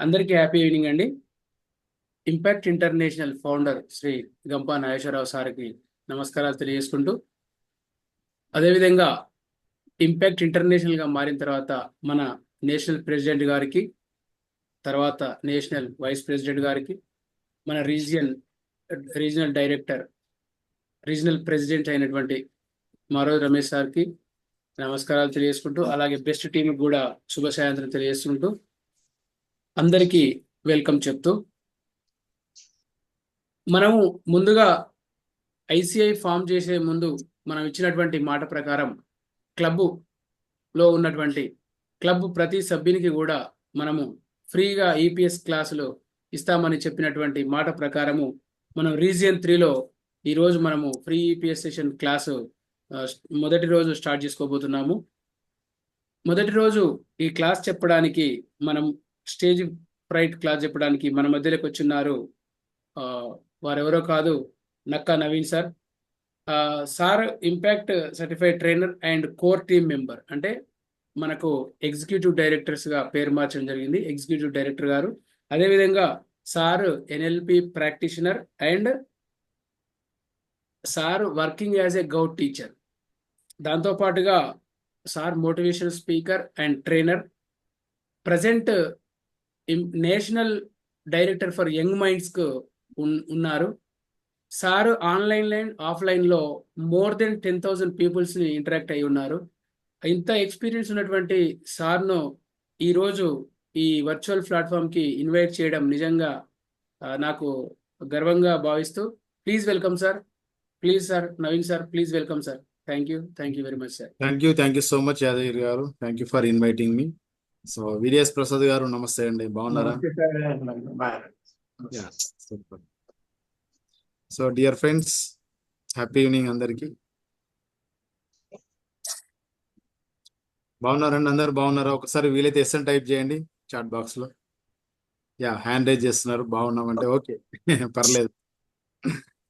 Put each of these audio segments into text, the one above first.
అందరికీ happy evening అండి. Impact international founder Shri Gampa Nageswararao సార్కి నమస్కారాలు తెలియజేసుకుంటూ, అదేవిధంగా ఇంపాక్ట్ ఇంటర్నేషనల్గా మారిన తర్వాత మన నేషనల్ ప్రెసిడెంట్ గారికి, తర్వాత నేషనల్ వైస్ ప్రెసిడెంట్ గారికి, మన రీజనల్ డైరెక్టర్, రీజనల్ ప్రెసిడెంట్ అయినటువంటి మారోజు రమేష్ సార్కి నమస్కారాలు తెలియజేసుకుంటూ, అలాగే బెస్ట్ టీంకి కూడా శుభ సాయంత్రం తెలియజేసుకుంటూ అందరికీ వెల్కమ్ చెప్తూ, మనము ముందుగా ఐసిఐ ఫామ్ చేసే ముందు మనం ఇచ్చినటువంటి మాట ప్రకారం క్లబ్లో ఉన్నటువంటి క్లబ్ ప్రతి సభ్యునికి కూడా మనము ఫ్రీగా ఈపీఎస్ క్లాసులు ఇస్తామని చెప్పినటువంటి మాట ప్రకారము మనం రీజియన్ 3లో ఈరోజు మనము ఫ్రీ ఈపీఎస్ సెషన్ క్లాసు మొదటి రోజు స్టార్ట్ చేసుకోబోతున్నాము. మొదటి రోజు ఈ క్లాస్ చెప్పడానికి మనం స్టేజ్ ఫ్రైట్ క్లాస్ చెప్పడానికి మన మధ్యలోకి వచ్చిన్నారు. వారెవరో కాదు, Nakka Naveen sir. Sir impact certified trainer and core team member, అంటే మనకు ఎగ్జిక్యూటివ్ డైరెక్టర్స్గా పేరు మార్చడం జరిగింది, ఎగ్జిక్యూటివ్ డైరెక్టర్ గారు. అదేవిధంగా sir NLP practitioner and sir working as a govt teacher. దాంతోపాటుగా sir motivational speaker and trainer, present national director for young మైండ్స్కు ఉన్నారు. సార్ ఆన్లైన్ అండ్ ఆఫ్లైన్లో మోర్ దెన్ 10,000 పీపుల్స్ని ఇంటరాక్ట్ అయి ఉన్నారు. ఇంత ఎక్స్పీరియన్స్ ఉన్నటువంటి సార్ను ఈరోజు ఈ వర్చువల్ ప్లాట్ఫామ్కి ఇన్వైట్ చేయడం నిజంగా నాకు గర్వంగా భావిస్తూ, please welcome sir. Please sir, Naveen sir, please welcome sir. Thank you very much sir. Thank you so much Yadagiri గారు. Thank you for inviting me. So VDS Prasad గారు నమస్తే అండి, బాగున్నారా? Super. So dear friends, happy evening అందరికి. బాగున్నారండి? అందరు బాగున్నారా? ఒకసారి వీలైతే ఎస్ఎన్ టైప్ చేయండి చాట్ బాక్స్ లో. హ్యాండ్ రైజ్ చేస్తున్నారు, బాగున్నామంటే ఓకే. పర్లేదు,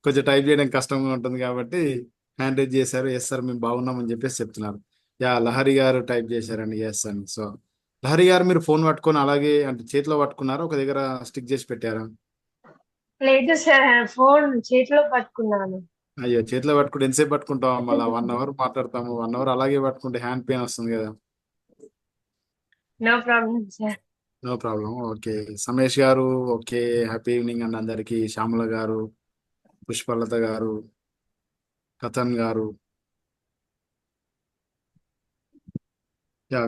కొంచెం టైప్ చేయడం కష్టంగా ఉంటుంది కాబట్టి హ్యాండ్ రైజ్ చేశారు. ఎస్ సార్ మేము బాగున్నామని చెప్పేసి చెప్తున్నారు. లహరి గారు టైప్ చేశారండి ఎస్ అని. సో లహరి గారు, మీరు ఫోన్ పట్టుకొని అలాగే అంటే చేతిలో పట్టుకున్నారా, ఒక దగ్గర స్టిక్ చేసి పెట్టారా? లేదు సార్, ఫోన్ చేతిలో పట్టుకున్నాను. అయ్యో, చేతిలో పట్టుకుంటే ఎంతసేపు పట్టుకుంటాం? మళ్ళీ 1 అవర్ మాట్లాడతాము, 1 అవర్ అలాగే పట్టుకుంటే హ్యాండ్ పెయిన్ వస్తుంది కదా. No problem sir. No problem. Okay Samesh గారు, ఓకే హ్యాపీ ఈవినింగ్ అండి అందరికి. శ్యామల గారు, పుష్పలత గారు, కథన్ గారు.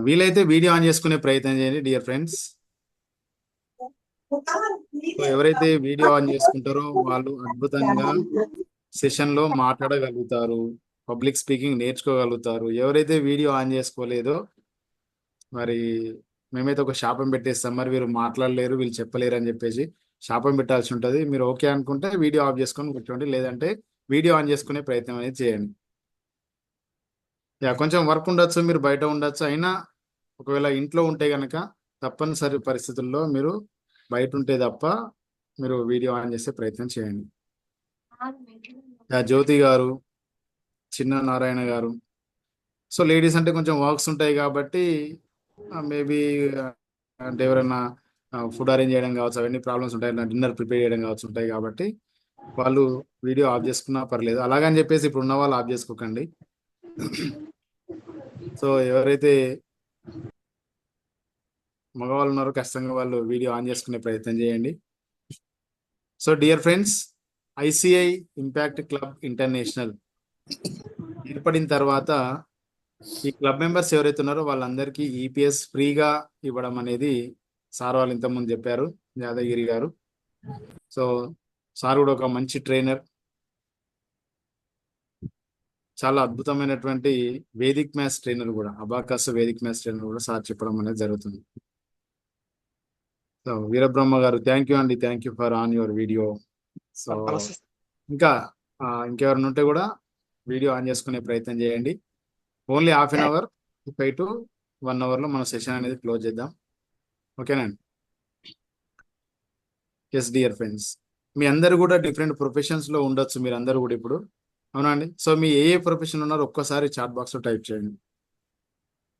వీలైతే వీడియో ఆన్ చేసుకునే ప్రయత్నం చేయండి డియర్ ఫ్రెండ్స్. సో ఎవరైతే వీడియో ఆన్ చేసుకుంటారో వాళ్ళు అద్భుతంగా సెషన్ లో మాట్లాడగలుగుతారు, పబ్లిక్ స్పీకింగ్ నేర్చుకోగలుగుతారు. ఎవరైతే వీడియో ఆన్ చేసుకోలేదో మరి మేమైతే ఒక శాపం పెట్టేస్తాం, మరి వీరు మాట్లాడలేరు, వీళ్ళు చెప్పలేరు అని చెప్పేసి శాపం పెట్టాల్సి ఉంటుంది. మీరు ఓకే అనుకుంటే వీడియో ఆఫ్ చేసుకొని కూర్చోండి, లేదంటే వీడియో ఆన్ చేసుకునే ప్రయత్నం అనేది చేయండి. కొంచెం వర్క్ ఉండొచ్చు, మీరు బయట ఉండొచ్చు, అయినా ఒకవేళ ఇంట్లో ఉంటే కనుక తప్పనిసరి పరిస్థితుల్లో మీరు బయట ఉంటే తప్ప మీరు వీడియో ఆన్ చేసే ప్రయత్నం చేయండి. జ్యోతి గారు, చిన్న నారాయణ గారు. సో లేడీస్ అంటే కొంచెం వర్క్స్ ఉంటాయి కాబట్టి మేబీ అంటే ఎవరైనా ఫుడ్ అరేంజ్ చేయడం కావచ్చు, అవన్నీ ప్రాబ్లమ్స్ ఉంటాయి, డిన్నర్ ప్రిపేర్ చేయడం కావచ్చు ఉంటాయి కాబట్టి వాళ్ళు వీడియో ఆఫ్ చేసుకున్నా పర్లేదు. అలాగని చెప్పేసి ఇప్పుడు ఉన్న వాళ్ళు ఆఫ్ చేసుకోకండి. సో ఎవరైతే మగవాళ్ళు ఉన్నారో ఖచ్చితంగా వాళ్ళు వీడియో ఆన్ చేసుకునే ప్రయత్నం చేయండి. So dear friends, ICI impact club international ఏర్పడిన తర్వాత ఈ క్లబ్ మెంబర్స్ ఎవరైతే ఉన్నారో వాళ్ళందరికీ ఈపీఎస్ ఫ్రీగా ఇవ్వడం అనేది సార్ వాళ్ళు ఇంతకుముందు చెప్పారు, యాదగిరి గారు. సో సార్ కూడా ఒక మంచి ట్రైనర్, చాలా అద్భుతమైనటువంటి వేదిక్ మ్యాథ్స్ ట్రైనర్ కూడా, అబాకస్ వేదిక్ మ్యాథ్స్ ట్రైనర్ కూడా సార్ చెప్పడం అనేది జరుగుతుంది. సో వీరబ్రహ్మ గారు, థ్యాంక్ యూ అండి, thank you for on your video. So ఇంకెవరైనా ఉంటే కూడా వీడియో ఆన్ చేసుకునే ప్రయత్నం చేయండి. Only half an hour, 5 to 1 అవర్లో మన సెషన్ అనేది క్లోజ్ చేద్దాం, ఓకేనండి. ఎస్ డియర్ ఫ్రెండ్స్, మీ అందరు కూడా డిఫరెంట్ ప్రొఫెషన్స్లో ఉండొచ్చు, మీరు అందరు కూడా ఇప్పుడు, అవునా అండి? సో మీ ఏ ప్రొఫెషన్ ఉన్నారు ఒక్కసారి చాట్ బాక్స్లో టైప్ చేయండి.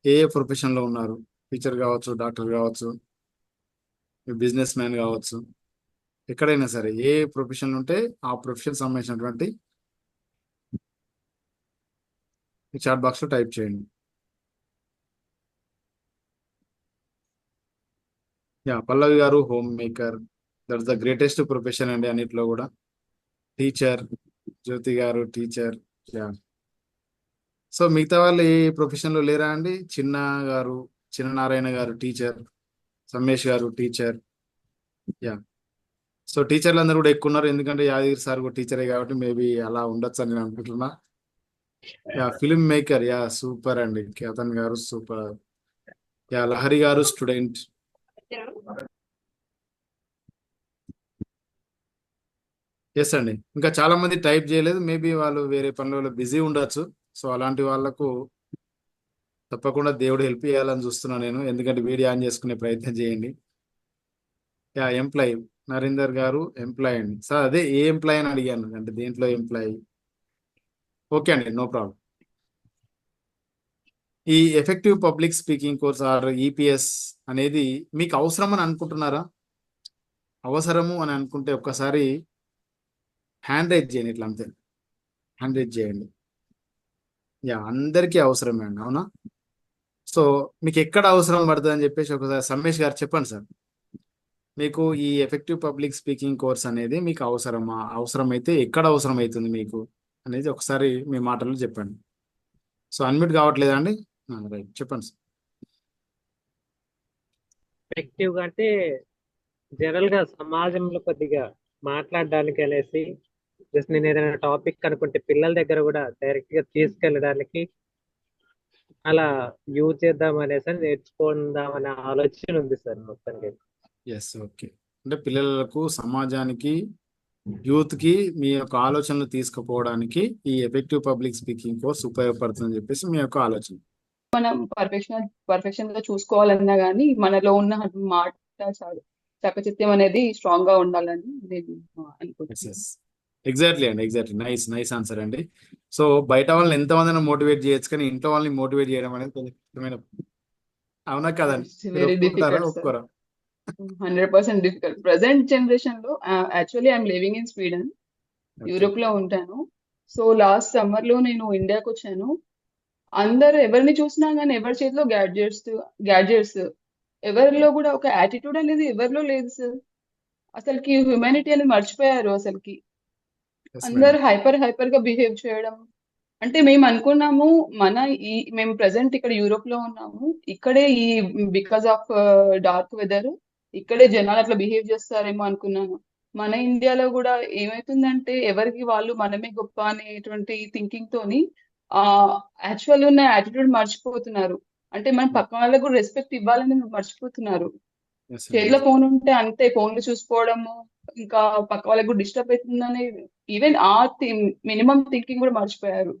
ఏ ప్రొఫెషన్లో ఉన్నారు? టీచర్ కావచ్చు, డాక్టర్ కావచ్చు, బిజినెస్ మ్యాన్ కావచ్చు, ఎక్కడైనా సరే ఏ ప్రొఫెషన్ ఉంటే ఆ ప్రొఫెషన్ సంబంధించినటువంటి చాట్ బాక్స్ లో టైప్ చేయండి. పల్లవి గారు home maker, that's the greatest profession అండి అన్నిట్లో కూడా. టీచర్, జ్యోతి గారు టీచర్. యా సో మిగతా వాళ్ళు ఏ ప్రొఫెషన్ లో లేరా అండి? చిన్న నారాయణ గారు టీచర్, సమ్మేష్ గారు టీచర్. యా సో టీచర్లు అందరూ కూడా ఎక్కువ ఉన్నారు, ఎందుకంటే యాదగిరి సార్ కూడా టీచరే కాబట్టి మేబీ అలా ఉండొచ్చు అని నేను అనుకుంటున్నా. ఫిల్మ్ మేకర్, సూపర్ అండి, కేతన్ గారు సూపర్. లహరి గారు స్టూడెంట్. ఎస్ అండి, ఇంకా చాలా మంది టైప్ చేయలేదు, మేబీ వాళ్ళు వేరే పనులలో బిజీ ఉండొచ్చు. సో అలాంటి వాళ్ళకు తప్పకుండా దేవుడు హెల్ప్ చేయాలని చూస్తున్నాను నేను, ఎందుకంటే వీడియో ఆన్ చేసుకునే ప్రయత్నం చేయండి. ఎంప్లాయ్ నరేందర్ గారు ఎంప్లాయ్ అండి. సార్ అదే ఏ ఎంప్లాయ్ అని అడిగాను, అంటే దేంట్లో ఎంప్లాయ్. ఓకే అండి, నో ప్రాబ్లం. ఈ effective public speaking course or EPS అనేది మీకు అవసరం అని అనుకుంటున్నారా? అవసరము అని అనుకుంటే ఒక్కసారి హ్యాండ్ రైజ్ చేయండి, ఇట్లా అంతే హ్యాండ్ రైజ్ చేయండి. అందరికీ అవసరమే అండి, అవునా? సో మీకు ఎక్కడ అవసరం పడుతుంది అని చెప్పేసి ఒకసారి సమ్మేష్ గారు చెప్పండి సార్. మీకు ఈ ఎఫెక్టివ్ పబ్లిక్ స్పీకింగ్ కోర్స్ అనేది మీకు అవసరమా? అవసరమైతే ఎక్కడ అవసరం అవుతుంది మీకు అనేది ఒకసారి మీ మాటల్లో చెప్పండి. సో అన్మ్యూట్ కావట్లేదా అండి? రైట్, చెప్పండి సార్. ఎఫెక్టివ్ గా అంటే జనరల్ గా సమాజంలో కొద్దిగా మాట్లాడడానికి అనేసి, జస్ట్ నేను ఏదైనా టాపిక్ అనుకుంటే పిల్లల దగ్గర కూడా డైరెక్ట్ గా తీసుకెళ్ళడానికి అలా యూజ్ చేద్దాం అనేసి నేర్చుకుందాం అనే ఆలోచన ఉంది సార్ మొత్తానికి. Yes, okay. అంటే పిల్లలకు, సమాజానికి, యూత్ కి మీ యొక్క ఆలోచనలు తీసుకుపోవడానికి ఈ ఎఫెక్టివ్ పబ్లిక్ స్పీకింగ్ కోర్స్ ఉపయోగపడుతుందని చెప్పేసి మీ యొక్క ఆలోచన. మనం పర్ఫెక్షన్ గా చూసుకోవాలన్నా గానీ మనలో ఉన్న మాట చాకచక్యం అనేది స్ట్రాంగ్ గా ఉండాలని నేను అనుకుంటున్నాను. ఎగ్జాక్ట్లీ అండి, ఎగ్జాక్ట్లీ. నైస్ ఆన్సర్ అండి. సో బయట వాళ్ళని ఎంతమందిని మోటివేట్ చేయొచ్చు, కానీ ఇంట్లో వాళ్ళని మోటివేట్ చేయడం అనేది కొంచెం కష్టమైన, అవునా కదండి? వెరీ డిఫికల్ట్ సార్, ఒప్పుకోరా? 100% డిఫికల్ట్. ప్రజెంట్ జనరేషన్ లో actually I'm living in Sweden, Europe లో ఉంటాను. సో లాస్ట్ సమ్మర్ లో నేను ఇండియాకి వచ్చాను. అందరు ఎవరిని చూసినా కానీ ఎవరి చేతిలో గ్యాడ్జెట్స్, ఎవరిలో కూడా ఒక యాటిట్యూడ్ అనేది ఎవరిలో లేదు సార్. అసలుకి హ్యూమానిటీ అనేది మర్చిపోయారు అసలుకి. అందరు హైపర్ గా బిహేవ్ చేయడం. అంటే మేము అనుకున్నాము మేము ప్రెసెంట్ ఇక్కడ యూరోప్ లో ఉన్నాము, ఇక్కడే ఈ బికాస్ ఆఫ్ డార్క్ వెదర్ ఇక్కడే జనాలు అట్లా బిహేవ్ చేస్తారేమో అనుకున్నాను. మన ఇండియాలో కూడా ఏమైతుందంటే ఎవరికి వాళ్ళు మనమే గొప్ప అనేటువంటి థింకింగ్ తోని యాక్చువల్ ఉన్న యాటిట్యూడ్ మర్చిపోతున్నారు. అంటే మనం పక్కన వాళ్ళకు కూడా రెస్పెక్ట్ ఇవ్వాలని మర్చిపోతున్నారు. చేతిలో ఫోన్ ఉంటే అంతే, ఫోన్లు చూసుకోవడము, ఇంకా పక్క వాళ్ళకి కూడా డిస్టర్బ్ అవుతుందని ఈవెన్ మినిమం థింకింగ్ కూడా మర్చిపోయారు.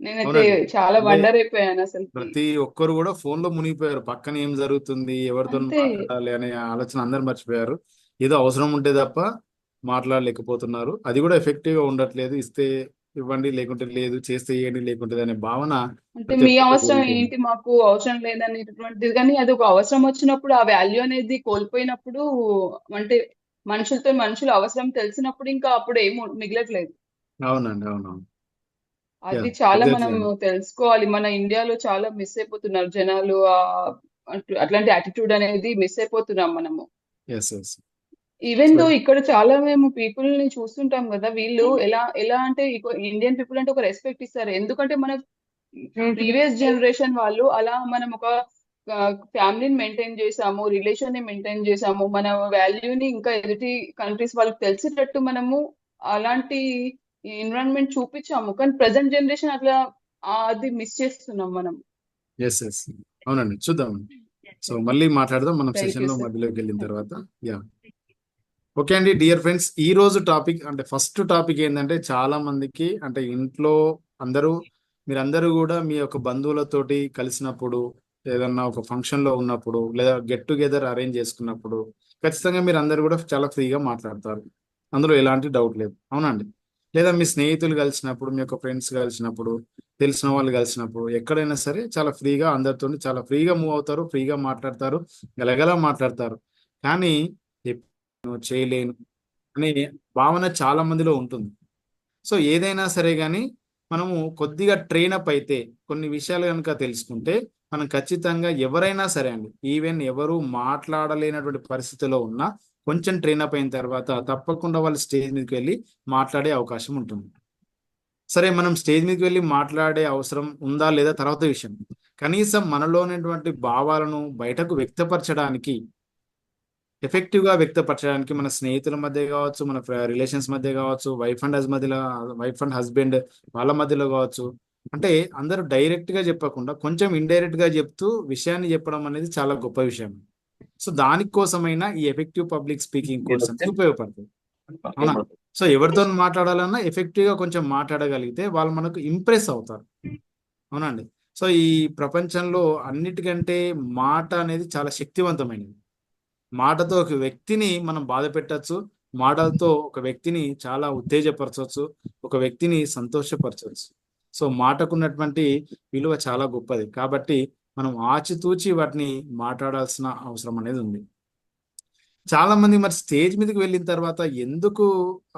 నేనైతే చాలా వండర్ అయిపోయాను అసలు. ప్రతి ఒక్కరు కూడా ఫోన్ లో మునిగిపోయారు, పక్కన ఏం జరుగుతుంది, ఎవరితో మాట్లాడాలి అనే ఆలోచన అందరు మర్చిపోయారు. ఏదో అవసరం ఉంటే తప్ప మాట్లాడలేకపోతున్నారు. అది కూడా ఎఫెక్టివ్ గా ఉండట్లేదు. ఇస్తే ఇవ్వండి, లేకుంటే లేదు, చేస్తే ఇవ్వండి, లేకుంటే అనే భావన. అంటే మీ అవసరం ఏంటి, మాకు అవసరం లేదనేటువంటిది. కానీ అది ఒక అవసరం వచ్చినప్పుడు ఆ వాల్యూ అనేది కోల్పోయినప్పుడు, అంటే మనుషులు అవసరం తెలిసినప్పుడు ఇంకా అప్పుడు ఏం మిగలట్లేదు. అవునండి, అవునవును. అది చాలా మనం తెలుసుకోవాలి. మన ఇండియాలో చాలా మిస్ అయిపోతున్నారు జనాలు, అట్లాంటి యాటిట్యూడ్ అనేది మిస్ అయిపోతున్నాం మనము. ఈవెన్ దో ఇక్కడ చాలా మేము పీపుల్ ని చూస్తుంటాం కదా, వీళ్ళు ఎలా అంటే ఇండియన్ పీపుల్ అంటే ఒక రెస్పెక్ట్ ఇస్తారు. ఎందుకంటే మన ప్రీవియస్ జనరేషన్ వాళ్ళు అలా మనం ఒక ఫ్యామిలీని మెయింటైన్ చేసాము, రిలేషన్ ని మెయింటైన్ చేసాము, మన వాల్యూని ఇంకా ఎదుటి కంట్రీస్ వాళ్ళకి తెలిసేటట్టు మనము అలాంటి ఎన్విరాన్మెంట్ చూపించాము. కానీ ప్రెసెంట్ జనరేషన్ అట్లా అది మిస్ చేస్తున్నాం మనం. అవునండి, చూద్దాం. సో మళ్ళీ మాట్లాడదాం మనం సెషన్ లో మధ్యలోకి వెళ్ళిన తర్వాత. ఓకే అండి, డియర్ ఫ్రెండ్స్, ఈ రోజు టాపిక్ అంటే ఫస్ట్ టాపిక్ ఏంటంటే చాలా మందికి అంటే ఇంట్లో మీరందరూ కూడా మీ యొక్క బంధువులతోటి కలిసినప్పుడు, ఏదన్నా ఒక ఫంక్షన్ లో ఉన్నప్పుడు, లేదా గెట్ టుగెదర్ అరేంజ్ చేసుకున్నప్పుడు ఖచ్చితంగా మీరు అందరు కూడా చాలా ఫ్రీగా మాట్లాడతారు, అందులో ఎలాంటి డౌట్ లేదు, అవునండి? లేదా మీ స్నేహితులు కలిసినప్పుడు, మీ యొక్క ఫ్రెండ్స్ కలిసినప్పుడు, తెలిసిన వాళ్ళు కలిసినప్పుడు, ఎక్కడైనా సరే చాలా ఫ్రీగా అందరితో చాలా ఫ్రీగా మూవ్ అవుతారు, ఫ్రీగా మాట్లాడతారు, గలగలా మాట్లాడతారు. కానీ నేను చేయలేను అనే భావన చాలా మందిలో ఉంటుంది. సో ఏదైనా సరే కానీ మనము కొద్దిగా ట్రైన్ అప్ అయితే, కొన్ని విషయాలు కనుక తెలుసుకుంటే, మనం ఖచ్చితంగా ఎవరైనా సరే అండి, ఈవెన్ ఎవరు మాట్లాడలేనటువంటి పరిస్థితిలో ఉన్నా కొంచెం ట్రైన్ అప్ అయిన తర్వాత తప్పకుండా వాళ్ళు స్టేజ్ మీదకి వెళ్ళి మాట్లాడే అవకాశం ఉంటుంది. సరే, మనం స్టేజ్ మీదకి వెళ్ళి మాట్లాడే అవసరం ఉందా లేదా తర్వాత విషయం. కనీసం మనలో ఉన్నటువంటి భావాలను బయటకు వ్యక్తపరచడానికి, ఎఫెక్టివ్గా వ్యక్తపరచడానికి, మన స్నేహితుల మధ్య కావచ్చు, మన రిలేషన్స్ మధ్య కావచ్చు, వైఫ్ అండ్ హస్బెండ్ వాళ్ళ మధ్యలో కావచ్చు, అంటే అందరూ డైరెక్ట్ గా చెప్పకుండా కొంచెం ఇండైరెక్ట్ గా చెప్తూ విషయాన్ని చెప్పడం అనేది చాలా గొప్ప విషయం. సో దానికోసమైనా ఈ ఎఫెక్టివ్ పబ్లిక్ స్పీకింగ్ కోర్స్ అనేది ఉపయోగపడుతుంది. అవునా? సో ఎవరితో మాట్లాడాలన్నా ఎఫెక్టివ్ గా కొంచెం మాట్లాడగలిగితే వాళ్ళు మనకు ఇంప్రెస్ అవుతారు. అవునండి. సో ఈ ప్రపంచంలో అన్నిటికంటే మాట అనేది చాలా శక్తివంతమైనది. మాటతో ఒక వ్యక్తిని మనం బాధ పెట్టచ్చు, మాటలతో ఒక వ్యక్తిని చాలా ఉత్తేజపరచవచ్చు, ఒక వ్యక్తిని సంతోషపరచవచ్చు. సో మాటకున్నటువంటి విలువ చాలా గొప్పది. కాబట్టి మనం ఆచితూచి వాటిని మాట్లాడాల్సిన అవసరం అనేది ఉంది. చాలా మంది మరి స్టేజ్ మీదకి వెళ్ళిన తర్వాత ఎందుకు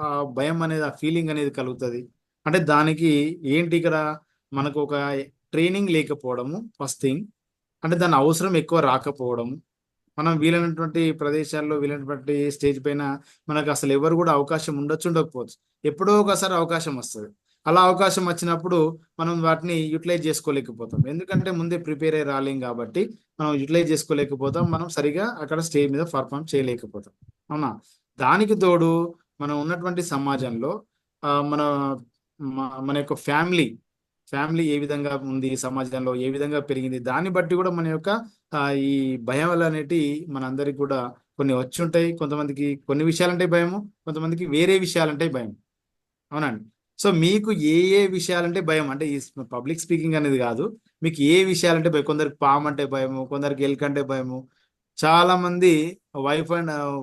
ఆ భయం అనేది, ఆ ఫీలింగ్ అనేది కలుగుతుంది అంటే దానికి ఏంటి, ఇక్కడ మనకు ఒక ట్రైనింగ్ లేకపోవడము ఫస్ట్ థింగ్. అంటే దాని అవసరం ఎక్కువ రాకపోవడము, మనం వీలైనటువంటి ప్రదేశాల్లో వీలైనటువంటి స్టేజ్ పైన మనకు అసలు ఎవరు కూడా అవకాశం ఉండకపోవచ్చు. ఎప్పుడో ఒకసారి అవకాశం వస్తుంది. అలా అవకాశం వచ్చినప్పుడు మనం వాటిని యూటిలైజ్ చేసుకోలేకపోతాం. ఎందుకంటే ముందే ప్రిపేర్ అయ్యి రాలేం కాబట్టి మనం యూటిలైజ్ చేసుకోలేకపోతాం. మనం సరిగా అక్కడ స్టేజ్ మీద పర్ఫామ్ చేయలేకపోతాం. అవునా? దానికి తోడు మనం ఉన్నటువంటి సమాజంలో మన మన యొక్క ఫ్యామిలీ ఏ విధంగా ఉంది, సమాజంలో ఏ విధంగా పెరిగింది, దాన్ని బట్టి కూడా మన యొక్క ఈ భయాలు అనేటివి మనందరికి కూడా కొన్ని వచ్చి ఉంటాయి. కొంతమందికి కొన్ని విషయాలంటే భయము, కొంతమందికి వేరే విషయాలంటే భయం. అవునండి. సో మీకు ఏ విషయాలంటే భయం, అంటే ఈ పబ్లిక్ స్పీకింగ్ అనేది కాదు, మీకు ఏ విషయాలంటే భయం? కొందరికి పాము అంటే భయము, కొందరికి ఎలుక అంటే భయము. చాలా మంది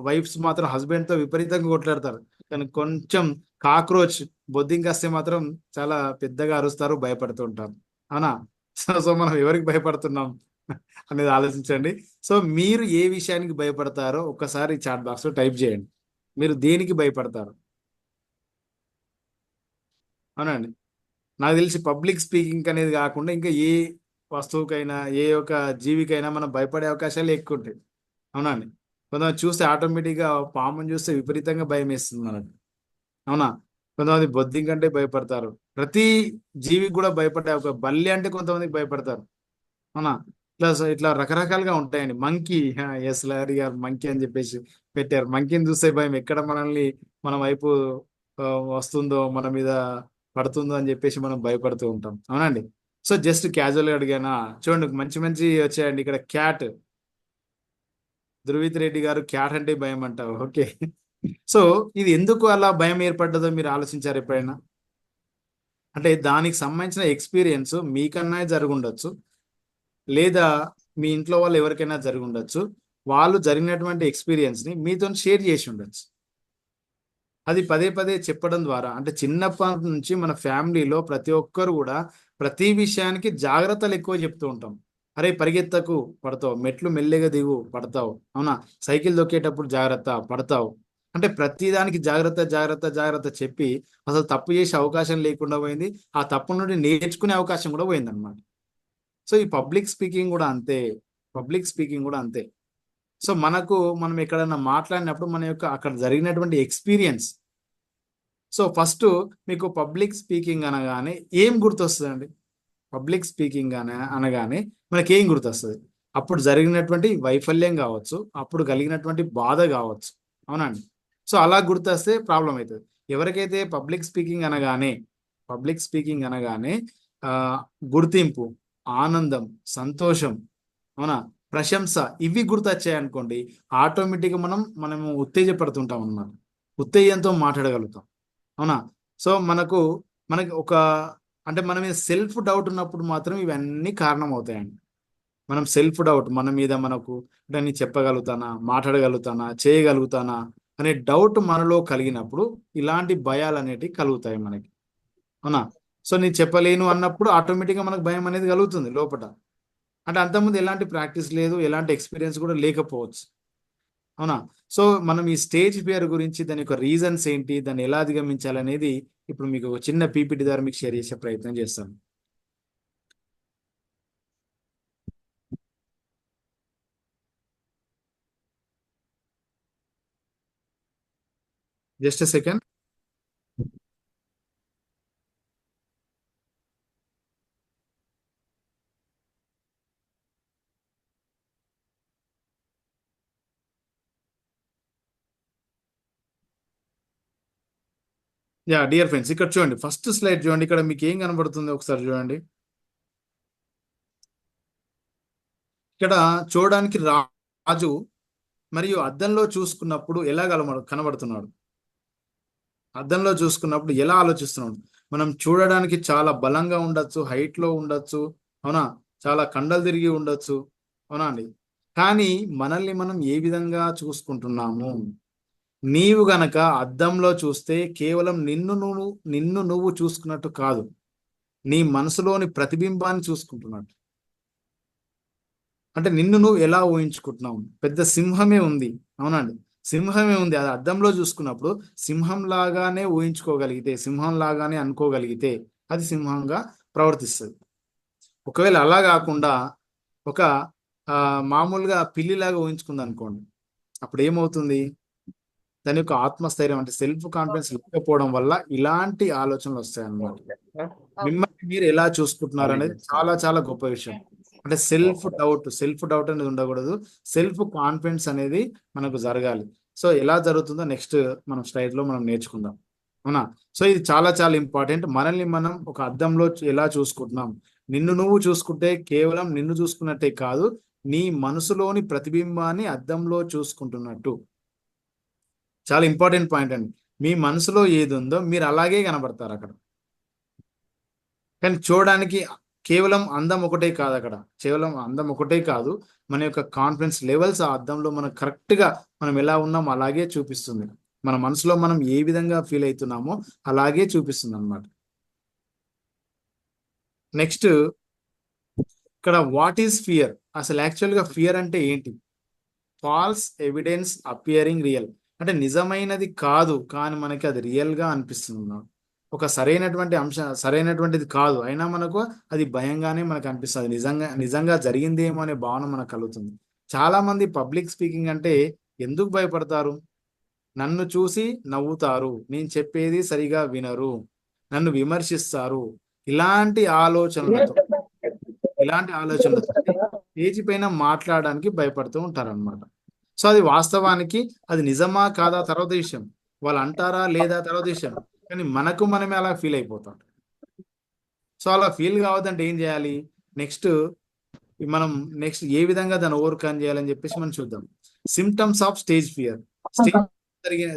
వైఫ్స్ మాత్రం హస్బెండ్ తో విపరీతంగా కొట్లాడతారు. కానీ కొంచెం కాక్రోచ్ బొద్దింకొస్తే మాత్రం చాలా పెద్దగా అరుస్తారు, భయపడుతూ ఉంటారు. అవునా? సో మనం ఎవరికి భయపడుతున్నాం అనేది ఆలోచించండి. సో మీరు ఏ విషయానికి భయపడతారో ఒక్కసారి చాట్ బాక్స్ లో టైప్ చేయండి. మీరు దేనికి భయపడతారు? అవునండి. నాకు తెలిసి పబ్లిక్ స్పీకింగ్ అనేది కాకుండా ఇంకా ఏ వస్తువుకైనా, ఏ ఒక జీవికైనా మనం భయపడే అవకాశాలు ఎక్కువ ఉంటాయి. అవునండి. కొంతమంది చూస్తే ఆటోమేటిక్గా పాముని చూస్తే విపరీతంగా భయం వేస్తుంది మనకు. అవునా? కొంతమంది బొద్దింకంటే భయపడతారు. ప్రతి జీవికి కూడా భయపడే ఒక బల్లి అంటే కొంతమందికి భయపడతారు. అవునా? ఇట్లా రకరకాలుగా ఉంటాయండి. మంకీ, ఎస్ లారీ గారు మంకీ అని చెప్పేసి పెట్టారు. మంకీని చూస్తే భయం, ఎక్కడ మనల్ని మన వైపు వస్తుందో, మన మీద పడుతుందో అని చెప్పేసి మనం భయపడుతూ ఉంటాం. అవునండి. సో జస్ట్ క్యాజువల్గా అడిగానా? చూడండి మంచి మంచి వచ్చాయండి. ఇక్కడ క్యాట్, ధృవిత్ రెడ్డి గారు క్యాట్ అంటే భయం అంటారు. ఓకే. సో ఇది ఎందుకు అలా భయం ఏర్పడ్డదో మీరు ఆలోచించారు ఎప్పుడైనా? అంటే దానికి సంబంధించిన ఎక్స్పీరియన్స్ మీకన్నా జరుగుండొచ్చు, లేదా మీ ఇంట్లో వాళ్ళు ఎవరికైనా జరిగి ఉండొచ్చు. వాళ్ళు జరిగినటువంటి ఎక్స్పీరియన్స్ ని మీతో షేర్ చేసి ఉండొచ్చు. అది పదే పదే చెప్పడం ద్వారా, అంటే చిన్నప్పటి నుంచి మన ఫ్యామిలీలో ప్రతి ఒక్కరు కూడా ప్రతి విషయానికి జాగ్రత్తలు ఎక్కువ చెప్తూ ఉంటాం. అరే పరిగెత్తకు పడతావు, మెట్లు మెల్లగా దిగు పడతావు, అవునా, సైకిల్ దొక్కేటప్పుడు జాగ్రత్త పడతావు. అంటే ప్రతిదానికి జాగ్రత్త జాగ్రత్త జాగ్రత్త చెప్పి అసలు తప్పు చేసే అవకాశం లేకుండా పోయింది. ఆ తప్పు నుండి నేర్చుకునే అవకాశం కూడా పోయింది అనమాట. సో ఈ పబ్లిక్ స్పీకింగ్ కూడా అంతే. సో మనం ఎక్కడైనా మాట్లాడినప్పుడు మన యొక్క అక్కడ జరిగినటువంటి ఎక్స్పీరియన్స్. సో ఫస్ట్ మీకు పబ్లిక్ స్పీకింగ్ అనగానే ఏం గుర్తొస్తుందండి? పబ్లిక్ స్పీకింగ్ అనగానే మనకి ఏం గుర్తొస్తుంది? అప్పుడు జరిగినటువంటి వైఫల్యం కావచ్చు, అప్పుడు కలిగినటువంటి బాధ కావచ్చు. అవునండి. సో అలా గుర్తొస్తే ప్రాబ్లం అవుతుంది. ఎవరికైతే పబ్లిక్ స్పీకింగ్ అనగానే గుర్తింపు, ఆనందం, సంతోషం, అవునా, ప్రశంస, ఇవి గుర్తొచ్చాయనుకోండి, ఆటోమేటిక్గా మనము ఉత్తేజపడుతుంటాం అన్నమాట. ఉత్తేజంతో మాట్లాడగలుగుతాం. అవునా? సో మనకి అంటే మన మీద సెల్ఫ్ డౌట్ ఉన్నప్పుడు మాత్రం ఇవన్నీ కారణం అవుతాయండి. మనం సెల్ఫ్ డౌట్, మన మీద మనకు అంటే నేను చెప్పగలుగుతానా, మాట్లాడగలుగుతానా, చేయగలుగుతానా అనే డౌట్ మనలో కలిగినప్పుడు ఇలాంటి భయాలు అనేటివి కలుగుతాయి మనకి. అవునా? సో నేను చెప్పలేను అన్నప్పుడు ఆటోమేటిక్గా మనకు భయం అనేది కలుగుతుంది లోపల. అంటే అంతకుముందు ఎలాంటి ప్రాక్టీస్ లేదు, ఎలాంటి ఎక్స్పీరియన్స్ కూడా లేకపోవచ్చు. అవునా? సో మనం ఈ స్టేజ్ ఫియర్ గురించి దాని యొక్క రీజన్స్ ఏంటి, దాన్ని ఎలా అధిగమించాలనేది ఇప్పుడు మీకు ఒక చిన్న పీపీటీ ద్వారా మీకు షేర్ చేసే ప్రయత్నం చేస్తాను. Just second. Yeah dear friends, ఇక్కడ చూడండి, ఫస్ట్ స్లైడ్ చూడండి. ఇక్కడ మీకు ఏం కనబడుతుంది ఒకసారి చూడండి. ఇక్కడ చూడడానికి రాజు మరియు అద్దంలో చూసుకున్నప్పుడు ఎలా కనబడుతున్నాడు, అద్దంలో చూసుకున్నప్పుడు ఎలా ఆలోచిస్తున్నాడు. మనం చూడడానికి చాలా బలంగా ఉండొచ్చు, హైట్ లో ఉండొచ్చు, అవునా, చాలా కండలు తిరిగి ఉండొచ్చు, అవునా అండి. కానీ మనల్ని మనం ఏ విధంగా చూసుకుంటున్నాము? నీవు గనక అద్దంలో చూస్తే కేవలం నిన్ను నువ్వు చూసుకున్నట్టు కాదు, నీ మనసులోని ప్రతిబింబాన్ని చూసుకుంటున్నట్టు. అంటే నిన్ను నువ్వు ఎలా ఊహించుకుంటున్నావు? పెద్ద సింహమే ఉంది, అవునండి, సింహమే ఉంది. అది అద్దంలో చూసుకున్నప్పుడు సింహం లాగానే ఊహించుకోగలిగితే, సింహం లాగానే అనుకోగలిగితే అది సింహంగా ప్రవర్తిస్తుంది. ఒకవేళ అలా కాకుండా ఒక మామూలుగా పిల్లిలాగా ఊహించుకుంది అనుకోండి, అప్పుడు ఏమవుతుంది? దాని యొక్క ఆత్మస్థైర్యం అంటే సెల్ఫ్ కాన్ఫిడెన్స్ లేకపోవడం వల్ల ఇలాంటి ఆలోచనలు వస్తాయి అన్నమాట. మిమ్మల్ని మీరు ఎలా చూసుకుంటున్నారు అనేది చాలా చాలా గొప్ప విషయం. అంటే సెల్ఫ్ డౌట్ అనేది ఉండకూడదు, సెల్ఫ్ కాన్ఫిడెన్స్ అనేది మనకు జరగాలి. సో ఎలా జరుగుతుందో నెక్స్ట్ మనం స్లైడ్ లో మనం నేర్చుకుందాం, అవునా? సో ఇది చాలా చాలా ఇంపార్టెంట్. మనల్ని మనం ఒక అద్దంలో ఎలా చూసుకుంటున్నాం? నిన్ను నువ్వు చూసుకుంటే కేవలం నిన్ను చూసుకున్నట్టే కాదు, నీ మనసులోని ప్రతిబింబాన్ని అద్దంలో చూసుకుంటున్నట్టు. చాలా ఇంపార్టెంట్ పాయింట్ అండి. మీ మనసులో ఏది ఉందో మీరు అలాగే కనబడతారు అక్కడ. కానీ చూడడానికి కేవలం అందం ఒకటే కాదు, అక్కడ కేవలం అందం ఒకటే కాదు, మన యొక్క కాన్ఫిడెన్స్ లెవెల్స్ ఆ అద్దంలో మనం కరెక్ట్ గా మనం ఎలా ఉన్నామో అలాగే చూపిస్తుంది. మన మనసులో మనం ఏ విధంగా ఫీల్ అవుతున్నామో అలాగే చూపిస్తుంది అన్నమాట. నెక్స్ట్ ఇక్కడ వాట్ ఈస్ ఫియర్? అసలు యాక్చువల్గా ఫియర్ అంటే ఏంటి? Falls evidence appearing real. అంటే నిజమైనది కాదు కానీ మనకి అది రియల్ గా అనిపిస్తుంది. ఒక సరైనటువంటిది కాదు అయినా మనకు అది భయంగానే మనకు అనిపిస్తుంది, నిజంగా జరిగిందేమో అనే భావన మనకు కలుగుతుంది. చాలా మంది పబ్లిక్ స్పీకింగ్ అంటే ఎందుకు భయపడతారు? నన్ను చూసి నవ్వుతారు, నేను చెప్పేది సరిగా వినరు, నన్ను విమర్శిస్తారు, ఇలాంటి ఆలోచనలతో స్టేజ్ పైన మాట్లాడడానికి భయపడుతూ ఉంటారు అనమాట. సో అది వాస్తవానికి అది నిజమా కాదా తర్వాత విషయం, వాళ్ళు అంటారా లేదా తర్వాత విషయం, కానీ మనమే అలా ఫీల్ అయిపోతాం. సో అలా ఫీల్ కావద్దంటే ఏం చేయాలి? మనం నెక్స్ట్ ఏ విధంగా దాన్ని ఓవర్కమ్ చేయాలని చెప్పేసి మనం చూద్దాం. Symptoms of stage fear.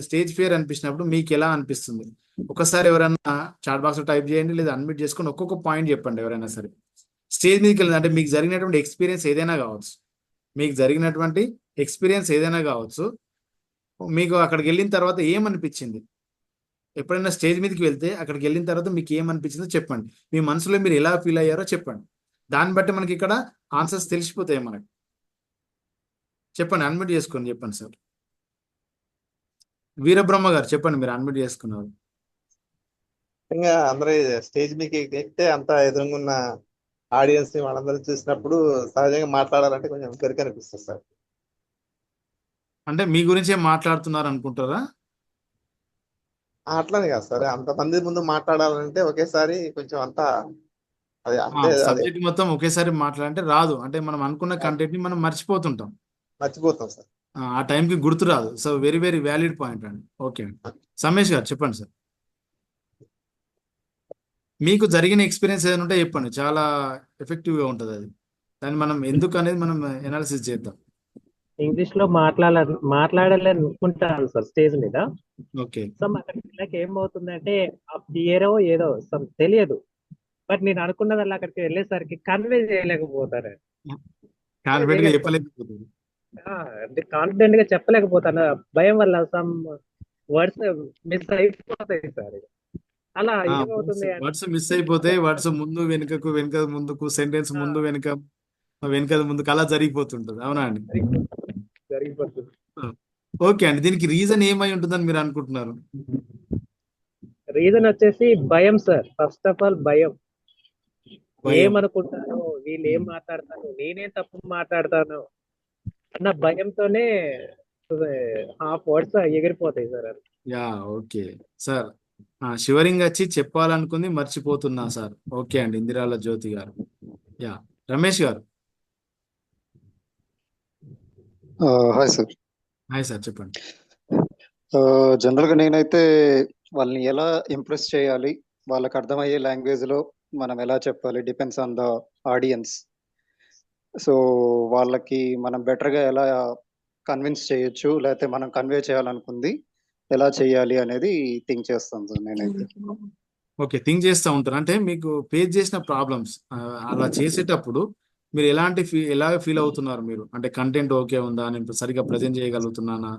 Stage fear అనిపించినప్పుడు మీకు ఎలా అనిపిస్తుంది? ఒకసారి ఎవరైనా చాట్ బాక్స్ లో టైప్ చేయండి, లేదా అన్మ్యూట్ చేసుకొని ఒక్కొక్క పాయింట్ చెప్పండి. ఎవరైనా సరే స్టేజ్ మీదకి వెళ్ళింది అంటే మీకు జరిగినటువంటి ఎక్స్పీరియన్స్ ఏదైనా కావచ్చు, మీకు అక్కడికి వెళ్ళిన తర్వాత ఏమనిపించింది? ఎప్పుడైనా స్టేజ్ మీదకి వెళ్తే అక్కడికి వెళ్ళిన తర్వాత మీకు ఏమనిపించిందో చెప్పండి. మీ మనసులో మీరు ఎలా ఫీల్ అయ్యారో చెప్పండి. దాన్ని బట్టి మనకి ఇక్కడ ఆన్సర్స్ తెలిసిపోతాయి మనకి. చెప్పండి, అన్మ్యూట్ చేసుకొని చెప్పండి సార్. వీరబ్రహ్మ గారు చెప్పండి, మీరు అన్మ్యూట్ చేసుకున్నారు. ఇంకా అందరూ స్టేజ్ మీకు ఎక్కితే అంతా ఎదురుగున్న ఆడియన్స్ ని వాళ్ళందరూ చూసినప్పుడు సహజంగా మాట్లాడాలంటే కొంచెం గరిక అనిపిస్తుంది సార్. అంటే మీ గురించే మాట్లాడుతున్నారు అనుకుంటారా? అట్లనే కాదు సార్, అంతమంది ముందు మాట్లాడాలంటే ఒకేసారి కొంచెం అంతా అది అంటే అది సబ్జెక్ట్ మొత్తం ఒకేసారి మాట్లాడంటే రాదు, అంటే మనం అనుకున్న కంటెంట్ ని మనం మర్చిపోతుంటాం, మర్చిపోతాం సార్. ఆ టైంకి గుర్తు రాదు. So very very valid point అండి. ఓకే అండి, సమేష్ గారు చెప్పండి సార్. మీకు జరిగిన ఎక్స్పీరియన్స్ ఏదైనా ఉంటే చెప్పండి, చాలా ఎఫెక్టివ్ గా ఉంటుంది అది. దాన్ని మనం ఎందుకు అనేది మనం ఎనాలిసిస్ చేద్దాం. ఇంగ్లీష్ లో మాట్లాడాలనుకుంటాను సార్ స్టేజ్ మీద. ఓకే, సో అక్కడ పిల్లకి ఏమవుతుందంటే ఆ ఫియరో ఏదో తెలియదు, బట్ నేను అనుకున్నదల్లా అక్కడికి వెళ్ళేసరికి కన్వే చేయలేకపోతాను. కాన్ఫిడెంట్ గా చెప్పలేకపోతుంది. అంటే కాన్ఫిడెంట్ గా చెప్పలేకపోతాను, భయం వల్ల సమ్ వర్డ్స్ మిస్ అయిపోతాయి సార్. అలా ఏమవుతుంది అంటే వర్డ్స్ మిస్ అయిపోతే వర్డ్స్ ముందు వెనుక ముందుకు, సెంటెన్స్ ముందు వెనుక ముందుకు అలా జరిగిపోతుంటది. అవునా అండి? జరిగిపోతుంది. ఓకే అండి, దీనికి రీజన్ ఏమై ఉంటుందని మీరు అనుకుంటున్నారు? రీజన్ వచ్చేసి భయం సార్. ఫస్ట్ ఆఫ్ ఆల్ భయం. భయం. ఏమనుకుంటాను, వీళ్ళు ఏం మాట్లాడతాను, నేనే తప్పు మాట్లాడతాను అన్న భయంతోనే హాఫ్ వర్డ్స్ ఎగిరిపోతాయి సార్. Yeah, okay sir. షివరింగ్ వచ్చి చెప్పాలనుకుంది మర్చిపోతున్నా సార్. ఓకే అండి, ఇందిరాల జ్యోతి గారు. యా, రమేష్ గారు. Hi sir. హాయ్ సార్, చెప్పండి. జనరల్గా నేనైతే వాళ్ళని ఎలా ఇంప్రెస్ చేయాలి, వాళ్ళకి అర్థమయ్యే లాంగ్వేజ్ లో మనం ఎలా చెప్పాలి, depends on the audience. So వాళ్ళకి మనం బెటర్గా ఎలా కన్విన్స్ చేయొచ్చు, లేకపోతే మనం కన్వే చేయాలనుకుంది ఎలా చేయాలి అనేది థింక్ చేస్తాను సార్ నేనైతే. ఓకే, థింక్ చేస్తూ ఉంటారు. అంటే మీకు ఫేస్ చేసిన ప్రాబ్లమ్స్ అలా చేసేటప్పుడు మీరు ఎలా ఫీల్ అవుతున్నారు మీరు? అంటే కంటెంట్ ఓకే ఉందా, నేను సరిగా ప్రజెంట్ చేయగలుగుతున్నానా,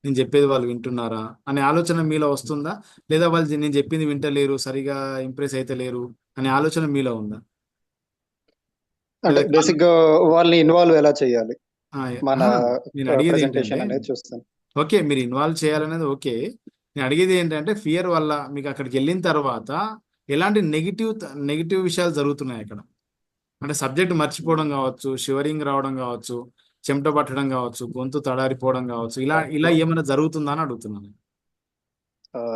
నేను చెప్పేది వాళ్ళు వింటున్నారా అనే ఆలోచన మీలో వస్తుందా? లేదా వాళ్ళు నేను చెప్పింది వింటలేరు, సరిగా ఇంప్రెస్ అయితే లేరు అనే ఆలోచన మీలో ఉందా? అంటే లేదా బేసిక్ గా వాళ్ళని ఇన్వాల్వ్ ఎలా చేయాలి మన నేను అడిగేది ప్రెజెంటేషన్ ఏంటంటే, అనేది చూస్తాను. ఓకే మీరు ఇన్వాల్వ్ చేయాలనేది ఓకే. నేను అడిగేది ఏంటంటే, ఫియర్ వల్ల మీకు అక్కడికి వెళ్ళిన తర్వాత ఎలాంటి నెగిటివ్ విషయాలు జరుగుతున్నాయి అక్కడ? అంటే సబ్జెక్ట్ మర్చిపోవడం కావచ్చు, షివరింగ్ రావడం కావచ్చు, చెమట పట్టడం కావచ్చు, గొంతు తడారిపోవడం కావచ్చు, ఇలా ఏమైనా జరుగుతుందా అని అడుగుతున్నాను.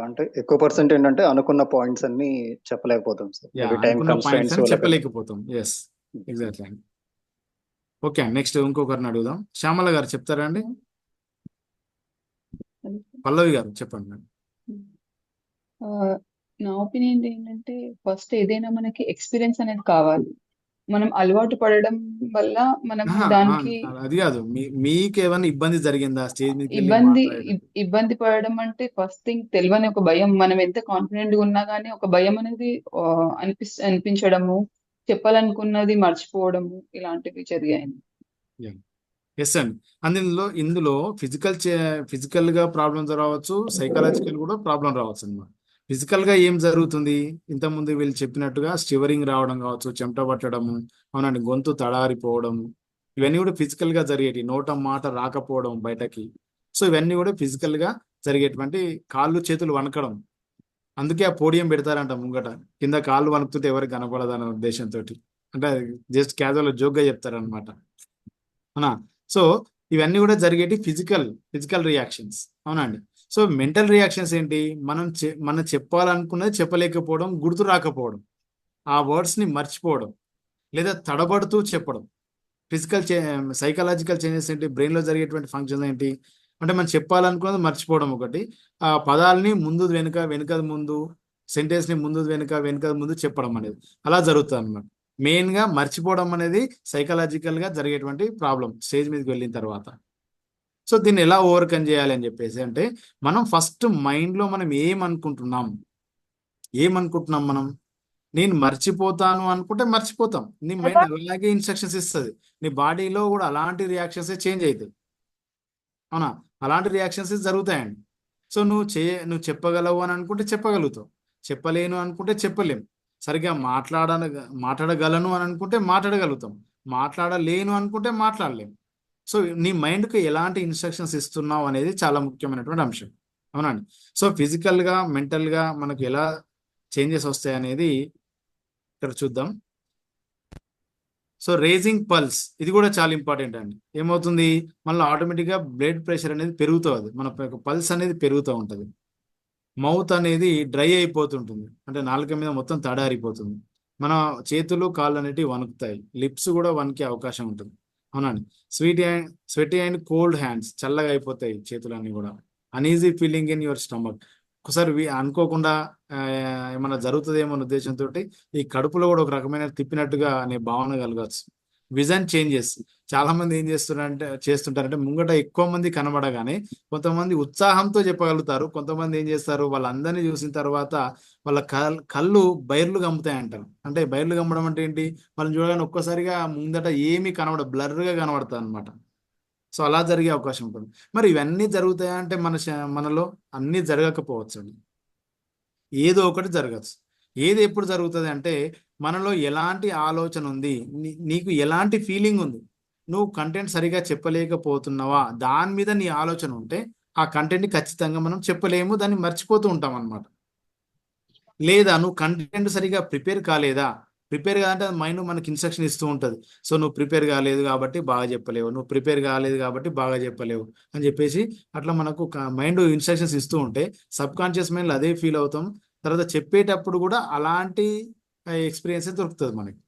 అంటే ఎక్కువ పర్సెంట్ ఏంటంటే అనుకున్న పాయింట్స్ అన్ని చెప్పలేకపోతాం సార్. యా, మేబీ టైం అనుకున్న పాయింట్స్ కన్స్ట్రైంట్స్ అని వల్ల. చెప్పలేకపోతాం. ఎస్, ఎగ్జాక్ట్లీ అండి. ఓకే అండి, నెక్స్ట్ ఇంకొకరిని అడుగుదాం. శ్యామల గారు చెప్తారా అండి? పల్లవి గారు చెప్పండి మేడం. ఆ, నా ఒపీనియన్ ఏంటంటే ఫస్ట్ ఏదైనా మనకి ఎక్స్పీరియన్స్ అనేది కావాలి. మనం అలవాటు పడడం వల్ల మనము దానికి అది కాదు, మీకు ఏమైనా ఇబ్బంది జరిగిందా స్టేజ్ మీదకి వెళ్ళి ఇబ్బంది మాట్లాడేటప్పుడు? ఇబ్బంది పడడం అంటే ఫస్ట్ థింగ్ తెలియని ఒక భయం. మనం ఎంత కాన్ఫిడెంట్ గా ఉన్నా కానీ ఒక భయం అనేది అనిపించడము, చెప్పాలనుకున్నది మర్చిపోవడము, ఇలాంటివి జరిగాయి. ఎస్ అండి. ఇందులో ఫిజికల్ గా ప్రాబ్లమ్స్ రావచ్చు, సైకలాజికల్ కూడా ప్రాబ్లం రావచ్చు అన్నమాట. ఫిజికల్ గా ఏం జరుగుతుంది, ఇంతకుముందు వీళ్ళు చెప్పినట్టుగా స్టివరింగ్ రావడం కావచ్చు, చెమట పట్టడము, అవునండి, గొంతు తడారిపోవడం, ఇవన్నీ కూడా ఫిజికల్ గా జరిగేటి. నోట మాట రాకపోవడం బయటకి. సో ఇవన్నీ కూడా ఫిజికల్ గా జరిగేటువంటి, కాళ్ళు చేతులు వణకడం. అందుకే ఆ పోడియం పెడతారంట ముంగట, కింద కాళ్ళు వణుకుతుంటే ఎవరికి కనపడదన్న ఉద్దేశంతో. అంటే జస్ట్ క్యాజువల్ జోక్ గా చెప్తారనమాట. అవునా? సో ఇవన్నీ కూడా జరిగేటి ఫిజికల్ రియాక్షన్స్. అవునండి. సో మెంటల్ రియాక్షన్స్ ఏంటి? మనం చెప్పాలనుకున్నది చెప్పలేకపోవడం, గుర్తు రాకపోవడం, ఆ వర్డ్స్ ని మర్చిపోవడం, లేదా తడబడుతూ చెప్పడం. సైకలాజికల్ చేంజెస్ ఏంటి? బ్రెయిన్ లో జరిగేటువంటి ఫంక్షన్స్ ఏంటి అంటే, మనం చెప్పాలనుకున్నది మర్చిపోవడం ఒకటి, ఆ పదాలని ముందు వెనుక, వెనుక ముందు, సెంటెన్స్ ని ముందు వెనుక, వెనుక ముందు చెప్పడం అనేది అలా జరుగుతుంది అన్నమాట. మెయిన్ గా మర్చిపోవడం అనేది సైకలాజికల్ గా జరిగేటువంటి ప్రాబ్లం స్టేజ్ మీదకి వెళ్ళిన తర్వాత. సో దీన్ని ఎలా ఓవర్కమ్ చేయాలి అని చెప్పేసి అంటే, మనం ఫస్ట్ మైండ్ లో మనం ఏమనుకుంటున్నాం మనం, నేను మర్చిపోతాను అనుకుంటే మర్చిపోతాం. నీ మైండ్ అలాగే ఇన్స్ట్రక్షన్స్ ఇస్తుంది, నీ బాడీలో కూడా అలాంటి రియాక్షన్స్ చేంజ్ అవుతాయి. అవునా? అలాంటి రియాక్షన్స్ జరుగుతాయండి. సో నువ్వు చెప్పగలవు అని అనుకుంటే చెప్పగలుగుతావు, చెప్పలేను అనుకుంటే చెప్పలేము. సరిగ్గా మాట్లాడగలను అని అనుకుంటే మాట్లాడగలుగుతాం, మాట్లాడలేను అనుకుంటే మాట్లాడలేము. సో నీ మైండ్కి ఎలాంటి ఇన్స్ట్రక్షన్స్ ఇస్తున్నావు అనేది చాలా ముఖ్యమైనటువంటి అంశం. అవునండి. సో ఫిజికల్గా, మెంటల్గా మనకు ఎలా చేంజెస్ వస్తాయి అనేది ఇక్కడ చూద్దాం. సో రేజింగ్ పల్స్, ఇది కూడా చాలా ఇంపార్టెంట్ అండి. ఏమవుతుంది, మళ్ళీ ఆటోమేటిక్గా బ్లడ్ ప్రెషర్ అనేది పెరుగుతుంది, మన పల్స్ అనేది పెరుగుతూ ఉంటుంది. మౌత్ అనేది డ్రై అయిపోతుంటుంది, అంటే నాలుక మీద మొత్తం తడారిపోతుంది. మన చేతులు, కాళ్ళు అనేటివి వణుకుతాయి, లిప్స్ కూడా వణికే అవకాశం ఉంటుంది. అవునండి. స్వెటీ అండ్ కోల్డ్ హ్యాండ్స్, చల్లగా అయిపోతాయి చేతులన్నీ కూడా. Uneasy feeling in your stomach, ఒకసారి అనుకోకుండా ఏమన్నా జరుగుతుందేమో అనే ఉద్దేశంతో ఈ కడుపులో కూడా ఒక రకమైన తిప్పినట్టుగా అనే భావన కలగచ్చు. విజన్ చేంజెస్, చాలా మంది ఏం చేస్తుంటారంటే ముంగట ఎక్కువ మంది కనబడగానే కొంతమంది ఉత్సాహంతో చెప్పగలుగుతారు, కొంతమంది ఏం చేస్తారు, వాళ్ళందరినీ చూసిన తర్వాత వాళ్ళ కళ్ళు బైర్లు గమ్ముతాయి అంటారు. అంటే బైర్లు గమ్మడం అంటే ఏంటి, వాళ్ళని చూడగానే ఒక్కసారిగా ముందట ఏమీ బ్లర్గా కనబడతాయి అనమాట. సో అలా జరిగే అవకాశం ఉంటుంది. మరి ఇవన్నీ జరుగుతాయా అంటే మనలో అన్నీ జరగకపోవచ్చు అండి, ఏదో ఒకటి జరగచ్చు. ఏది ఎప్పుడు జరుగుతుంది అంటే, మనలో ఎలాంటి ఆలోచన ఉంది, నీకు ఎలాంటి ఫీలింగ్ ఉంది, నువ్వు కంటెంట్ సరిగా చెప్పలేకపోతున్నావా, దాని మీద నీ ఆలోచన ఉంటే ఆ కంటెంట్ని ఖచ్చితంగా మనం చెప్పలేము, దాన్ని మర్చిపోతూ ఉంటాం అనమాట. లేదా నువ్వు కంటెంట్ సరిగా ప్రిపేర్ కాలేదా, ప్రిపేర్ కాదంటే అది మైండ్ మనకి ఇన్స్ట్రక్షన్ ఇస్తూ ఉంటుంది. సో నువ్వు ప్రిపేర్ కాలేదు కాబట్టి బాగా చెప్పలేవు, నువ్వు ప్రిపేర్ కాలేదు కాబట్టి బాగా చెప్పలేవు అని చెప్పేసి అట్లా మనకు మైండ్ ఇన్స్ట్రక్షన్స్ ఇస్తూ ఉంటే సబ్ కాన్షియస్ మైండ్లో అదే ఫీల్ అవుతాం. తర్వాత చెప్పేటప్పుడు కూడా అలాంటి ఎక్స్పీరియన్స్ దొరుకుతుంది మనకి.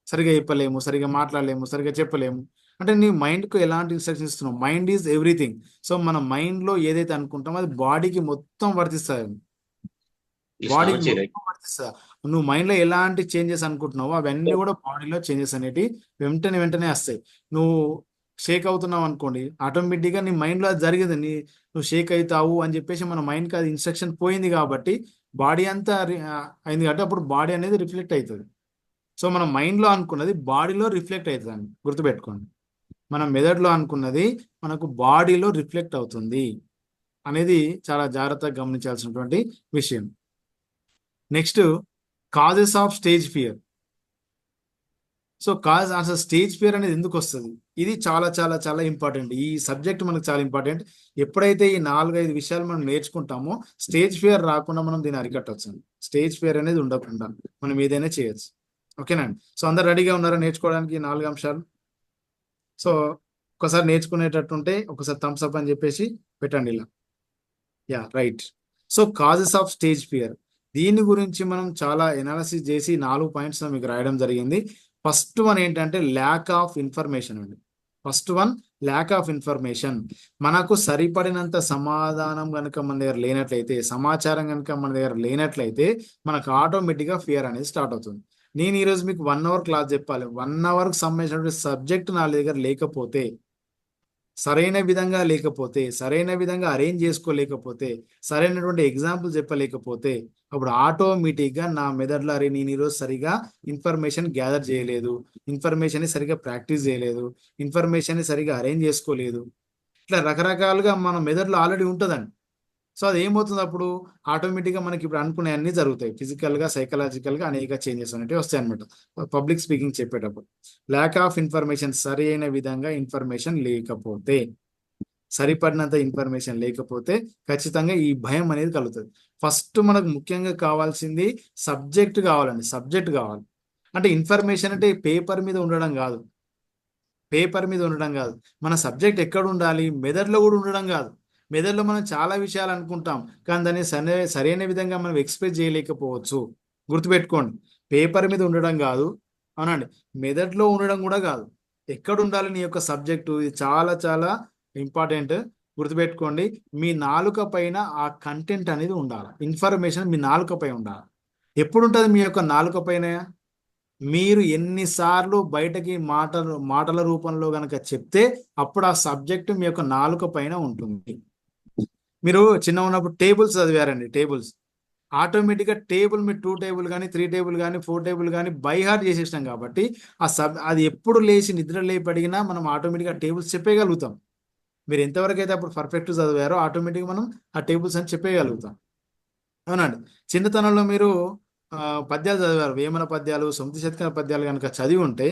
సరిగా చెప్పలేము, సరిగా మాట్లాడలేము, సరిగా చెప్పలేము. అంటే నీ మైండ్కు ఎలాంటి ఇన్స్ట్రక్షన్ ఇస్తున్నావు? Mind is everything. సో మన మైండ్లో ఏదైతే అనుకుంటామో అది బాడీకి మొత్తం వర్తిస్తుంది. బాడీకి మొత్తం వర్తిస్తుంది. నువ్వు మైండ్లో ఎలాంటి చేంజెస్ అనుకుంటున్నావో అవన్నీ కూడా బాడీలో చేంజెస్ అనేవి వెంటనే వస్తాయి. నువ్వు షేక్ అవుతున్నావు అనుకోండి, ఆటోమేటిక్గా నీ మైండ్లో అది జరిగింది, నువ్వు షేక్ అవుతావు అని చెప్పేసి మన మైండ్కి అది ఇన్స్ట్రక్షన్ పోయింది కాబట్టి బాడీ అంతా అయింది కాబట్టి అప్పుడు బాడీ అనేది రిఫ్లెక్ట్ అవుతుంది. సో మనం మైండ్లో అనుకున్నది బాడీలో రిఫ్లెక్ట్ అవుతుంది, గుర్తుపెట్టుకోండి. మన మెదడులో అనుకున్నది మనకు బాడీలో రిఫ్లెక్ట్ అవుతుంది అనేది చాలా జాగ్రత్తగా గమనించాల్సినటువంటి విషయం. Next, causes of stage fear. So అసలు స్టేజ్ ఫియర్ అనేది ఎందుకు వస్తుంది? ఇది చాలా చాలా చాలా ఇంపార్టెంట్. ఈ సబ్జెక్ట్ మనకు చాలా ఇంపార్టెంట్. ఎప్పుడైతే ఈ 4-5 విషయాలు మనం నేర్చుకుంటామో స్టేజ్ ఫియర్ రాకుండా మనం దీన్ని అరికట్టవచ్చు. స్టేజ్ ఫియర్ అనేది ఉండకుండా మనం ఏదైనా చేయొచ్చు. ఓకేనండి. సో అందరు రెడీగా ఉన్నారా నేర్చుకోవడానికి ఈ 4 అంశాలు? సో ఒకసారి నేర్చుకునేటట్టుంటే ఒకసారి థమ్స్ అప్ అని చెప్పేసి పెట్టండి ఇలా. Yeah, right. So causes of stage fear, దీని గురించి మనం చాలా ఎనాలిసిస్ చేసి 4 పాయింట్స్ మీకు రాయడం జరిగింది. ఫస్ట్ వన్ ఏంటంటే ల్యాక్ ఆఫ్ ఇన్ఫర్మేషన్ అండి. First one lack of information. మనకు సరిపడినంత సమాధానం కనుక మన దగ్గర లేనట్లయితే, సమాచారం కనుక మన దగ్గర లేనట్లయితే మనకు ఆటోమేటిక్గా ఫియర్ అనేది స్టార్ట్ అవుతుంది. నేను ఈరోజు మీకు 1 అవర్ క్లాస్ చెప్పాలి, 1 అవర్కి సంబంధించినటువంటి సబ్జెక్ట్ నా దగ్గర లేకపోతే, సరైన విధంగా లేకపోతే, సరైన విధంగా అరేంజ్ చేసుకోలేకపోతే, సరైనటువంటి ఎగ్జాంపుల్ చెప్పలేకపోతే అప్పుడు ఆటోమేటిక్గా నా మెదడులో అరే నేను ఈరోజు సరిగా ఇన్ఫర్మేషన్ గ్యాదర్ చేయలేదు, ఇన్ఫర్మేషన్ సరిగా ప్రాక్టీస్ చేయలేదు, ఇన్ఫర్మేషన్ సరిగా అరేంజ్ చేసుకోలేదు, ఇట్లా రకరకాలుగా మన మెదడులో ఆల్రెడీ ఉంటుందండి. సో అది ఏమవుతుంది అప్పుడు ఆటోమేటిక్గా మనకి ఇప్పుడు అనుకునే అన్నీ జరుగుతాయి. ఫిజికల్గా, సైకలాజికల్గా అనేక చేంజెస్ అనేవి వస్తాయి అనమాట. పబ్లిక్ స్పీకింగ్ చెప్పేటప్పుడు ల్యాక్ ఆఫ్ ఇన్ఫర్మేషన్, సరి అయిన విధంగా ఇన్ఫర్మేషన్ లేకపోతే, సరిపడినంత ఇన్ఫర్మేషన్ లేకపోతే ఖచ్చితంగా ఈ భయం అనేది కలుగుతుంది. ఫస్ట్ మనకు ముఖ్యంగా కావాల్సింది సబ్జెక్ట్ కావాలండి. సబ్జెక్ట్ కావాలి అంటే ఇన్ఫర్మేషన్ అంటే పేపర్ మీద ఉండడం కాదు, పేపర్ మీద ఉండడం కాదు. మన సబ్జెక్ట్ ఎక్కడ ఉండాలి? మెదడులో కూడా ఉండడం కాదు. మెదడులో మనం చాలా విషయాలు అనుకుంటాం కానీ దాన్ని సరైన విధంగా మనం ఎక్స్ప్రెస్ చేయలేకపోవచ్చు. గుర్తుపెట్టుకోండి, పేపర్ మీద ఉండడం కాదు, అవునండి, మెదడులో ఉండడం కూడా కాదు. ఎక్కడ ఉండాలి నీ యొక్క సబ్జెక్టు? ఇది చాలా చాలా ఇంపార్టెంట్. గుర్తుపెట్టుకోండి, మీ నాలుక పైన ఆ కంటెంట్ అనేది ఉండాలి. ఇన్ఫర్మేషన్ మీ నాలుక పై ఉండాలి. ఎప్పుడు ఉంటుంది మీ యొక్క నాలుక పైన? మీరు ఎన్నిసార్లు బయటకి మాటల రూపంలో కనుక చెప్తే అప్పుడు ఆ సబ్జెక్టు మీ యొక్క నాలుక పైన ఉంటుంది. మీరు చిన్న ఉన్నప్పుడు టేబుల్స్ చదివారండి, టేబుల్స్ ఆటోమేటిక్గా టేబుల్ మీరు 2 టేబుల్ కానీ 3 టేబుల్ కానీ 4 టేబుల్ కానీ బై హార్ట్ చేసేసినాం కాబట్టి అది ఎప్పుడు లేచి నిద్ర లేపి అడిగినా మనం ఆటోమేటిక్గా టేబుల్స్ చెప్పేయగలుగుతాం. మీరు ఎంతవరకు అయితే అప్పుడు పర్ఫెక్ట్ చదివారో ఆటోమేటిక్గా మనం ఆ టేబుల్స్ అని చెప్పేయగలుగుతాం. అవునండి. చిన్నతనంలో మీరు పద్యాలు చదివారు, వేమన పద్యాలు, సొంతి శతకాల పద్యాలు కనుక చదివి ఉంటే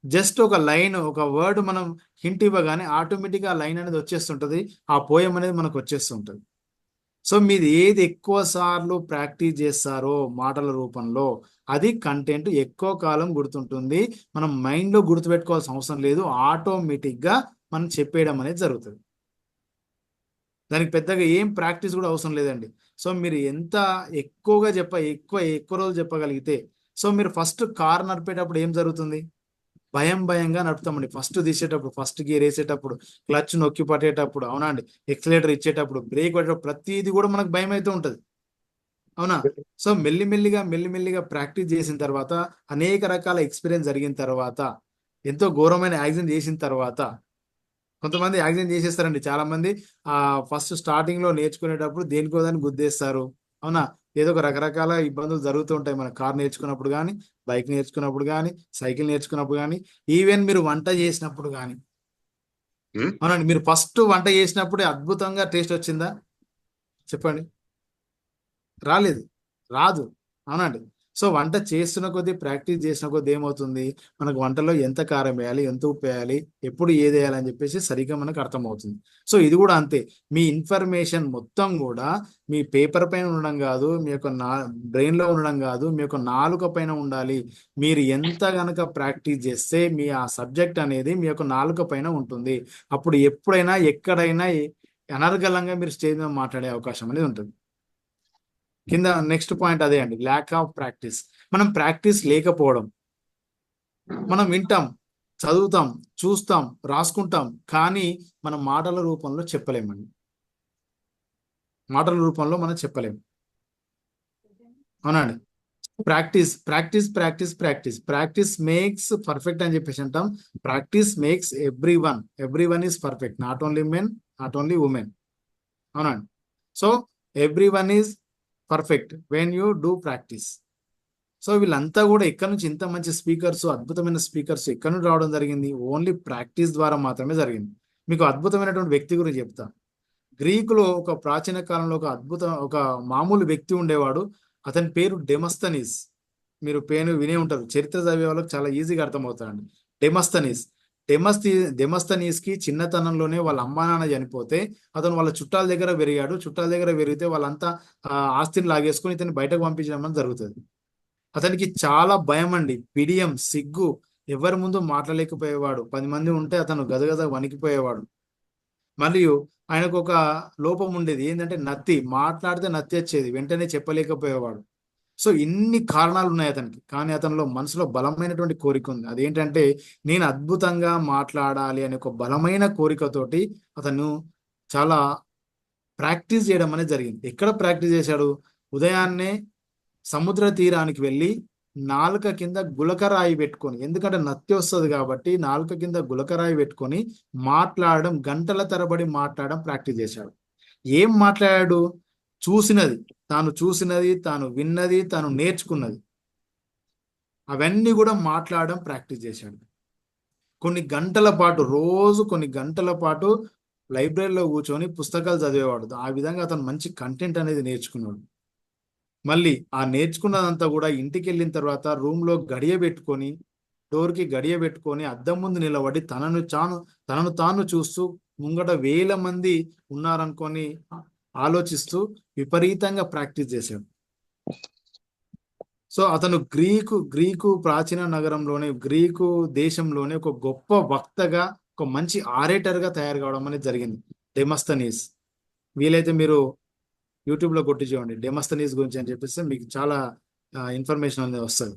జస్ట్ ఒక లైన్, ఒక వర్డ్ మనం హింట్ ఇవ్వగానే ఆటోమేటిక్గా ఆ లైన్ అనేది వచ్చేస్తుంటుంది, ఆ పోయం అనేది మనకు వచ్చేస్తుంటుంది. సో మీరు ఏది ఎక్కువ సార్లు ప్రాక్టీస్ చేస్తారో మాటల రూపంలో అది కంటెంట్ ఎక్కువ కాలం గుర్తుంటుంది. మనం మైండ్లో గుర్తుపెట్టుకోవాల్సిన అవసరం లేదు, ఆటోమేటిక్గా మనం చెప్పేయడం అనేది జరుగుతుంది. దానికి పెద్దగా ఏం ప్రాక్టీస్ కూడా అవసరం లేదండి. సో మీరు ఎంత ఎక్కువగా ఎక్కువ రోజులు చెప్పగలిగితే, సో మీరు ఫస్ట్ కార్ నడిపేటప్పుడు ఏం జరుగుతుంది? భయంగా నడుపుతామండి. ఫస్ట్ తీసేటప్పుడు, ఫస్ట్ గేర్ వేసేటప్పుడు, క్లచ్ నొక్కి పట్టేటప్పుడు, అవునా అండి, ఎక్సలేటర్ ఇచ్చేటప్పుడు, బ్రేక్ పట్టేటప్పుడు ప్రతిదీ కూడా మనకు భయం అయితే ఉంటుంది, అవునా? సో మెల్లిమెల్లిగా ప్రాక్టీస్ చేసిన తర్వాత, అనేక రకాల ఎక్స్పీరియన్స్ జరిగిన తర్వాత, ఎంతో ఘోరమైన యాక్సిడెంట్ చేసిన తర్వాత, కొంతమంది యాక్సిడెంట్ చేసేస్తారండి చాలా మంది. ఫస్ట్ స్టార్టింగ్ లో నేర్చుకునేటప్పుడు దేనికో దాన్ని గుద్దేస్తారు, అవునా? ఏదో ఒక రకరకాల ఇబ్బందులు జరుగుతూ ఉంటాయి. మన కార్ నేర్చుకున్నప్పుడు కానీ, బైక్ నేర్చుకున్నప్పుడు కానీ, సైకిల్ నేర్చుకున్నప్పుడు కానీ, ఈవెన్ మీరు వంట చేసినప్పుడు కానీ, అవునండి. మీరు ఫస్ట్ వంట చేసినప్పుడు అద్భుతంగా టేస్ట్ వచ్చిందా? చెప్పండి. రాలేదు, రాదు, అవునండి. సో వంట చేస్తున్న కొద్దీ ప్రాక్టీస్ చేసిన కొద్దీ ఏమవుతుంది, మనకు వంటలో ఎంత కారం వేయాలి, ఎంత ఉప్పు వేయాలి, ఎప్పుడు ఏది వేయాలి అని చెప్పేసి సరిగ్గా మనకు అర్థమవుతుంది. సో ఇది కూడా అంతే, మీ ఇన్ఫర్మేషన్ మొత్తం కూడా మీ పేపర్ పైన ఉండడం కాదు, మీ యొక్క బ్రెయిన్లో ఉండడం కాదు, మీ యొక్క నాలుక పైన ఉండాలి. మీరు ఎంత గనక ప్రాక్టీస్ చేస్తే మీ ఆ సబ్జెక్ట్ అనేది మీ యొక్క నాలుక పైన ఉంటుంది. అప్పుడు ఎప్పుడైనా ఎక్కడైనా అనర్గళంగా మీరు స్టేజ్ మీద మాట్లాడే అవకాశం అనేది ఉంటుంది. కింద నెక్స్ట్ పాయింట్ అదే అండి, ల్యాక్ ఆఫ్ ప్రాక్టీస్. మనం ప్రాక్టీస్ లేకపోవడం. మనం వింటాం, చదువుతాం, చూస్తాం, రాసుకుంటాం, కానీ మనం మాటల రూపంలో చెప్పలేమండి. మాటల రూపంలో మనం చెప్పలేము. అవునండి. Practice practice practice practice practice makes perfect అని చెప్పేసి అంటాం. Practice makes everyone is perfect, not only men, not only women. అవునండి. So everyone is perfect when you do practice. So వీళ్ళంతా కూడా ఎక్కడి నుంచి ఇంత మంచి స్పీకర్స్, అద్భుతమైన స్పీకర్స్ ఎక్కడి నుండి రావడం జరిగింది? ఓన్లీ ప్రాక్టీస్ ద్వారా మాత్రమే జరిగింది. మీకు అద్భుతమైనటువంటి వ్యక్తి గురించి చెప్తా. గ్రీకులో ఒక ప్రాచీన కాలంలో ఒక మామూలు వ్యక్తి ఉండేవాడు. అతని పేరు డెమస్తనీస్. మీరు పేరు వినే ఉంటారు, చరిత్ర చదివే వాళ్ళకి చాలా ఈజీగా అర్థమవుతారండి. డెమస్తనీస్ కి చిన్నతనంలోనే వాళ్ళ అమ్మా నాన్న చనిపోతే అతను వాళ్ళ చుట్టాల దగ్గర పెరిగాడు. చుట్టాల దగ్గర పెరిగితే వాళ్ళంతా ఆస్తిని లాగేసుకుని ఇతన్ని బయటకు పంపించడం అనేది జరుగుతుంది. అతనికి చాలా భయం అండి, పిడియం, సిగ్గు, ఎవరి ముందు మాట్లాడలేకపోయేవాడు. 10 మంది ఉంటే అతను గదగద వణికిపోయేవాడు. మరియు ఆయనకు ఒక లోపం ఉండేది, ఏంటంటే నత్తి, మాట్లాడితే నత్తి వచ్చేది, వెంటనే చెప్పలేకపోయేవాడు. సో ఇన్ని కారణాలు ఉన్నాయి అతనికి, కానీ అతనిలో మనసులో బలమైనటువంటి కోరిక ఉంది. అదేంటంటే నేను అద్భుతంగా మాట్లాడాలి అనే ఒక బలమైన కోరికతోటి అతను చాలా ప్రాక్టీస్ చేయడం అనేది జరిగింది. ఎక్కడ ప్రాక్టీస్ చేశాడు? ఉదయాన్నే సముద్ర తీరానికి వెళ్ళి నాలుక కింద గులకరాయి పెట్టుకొని, ఎందుకంటే నత్తి వస్తుంది కాబట్టి నాలుక కింద గులకరాయి పెట్టుకొని మాట్లాడడం, గంటల తరబడి మాట్లాడడం ప్రాక్టీస్ చేశాడు. ఏం మాట్లాడాడు? చూసినది, తాను విన్నది, తాను నేర్చుకున్నది, అవన్నీ కూడా మాట్లాడడం ప్రాక్టీస్ చేశాడు. రోజు కొన్ని గంటల పాటు లైబ్రరీలో కూర్చొని పుస్తకాలు చదివేవాడు. ఆ విధంగా అతను మంచి కంటెంట్ అనేది నేర్చుకున్నాడు. మళ్ళీ ఆ నేర్చుకున్నదంతా కూడా ఇంటికి వెళ్ళిన తర్వాత రూమ్లో డోర్కి గడియ పెట్టుకొని అద్దం ముందు నిలబడి తనను తాను చూస్తూ ముంగట 1000 మంది ఉన్నారనుకొని ఆలోచిస్తూ విపరీతంగా ప్రాక్టీస్ చేశాడు. సో అతను గ్రీకు ప్రాచీన నగరంలోనే, గ్రీకు దేశంలోనే ఒక గొప్ప వక్తగా, ఒక మంచి ఆరేటర్గా తయారు కావడం అనేది జరిగింది. డెమస్తనీస్. వీలైతే మీరు యూట్యూబ్లో కొట్టి చూడండి డెమస్తనీస్ గురించి అని చెప్పేసి మీకు చాలా ఇన్ఫర్మేషన్ అనేది వస్తుంది.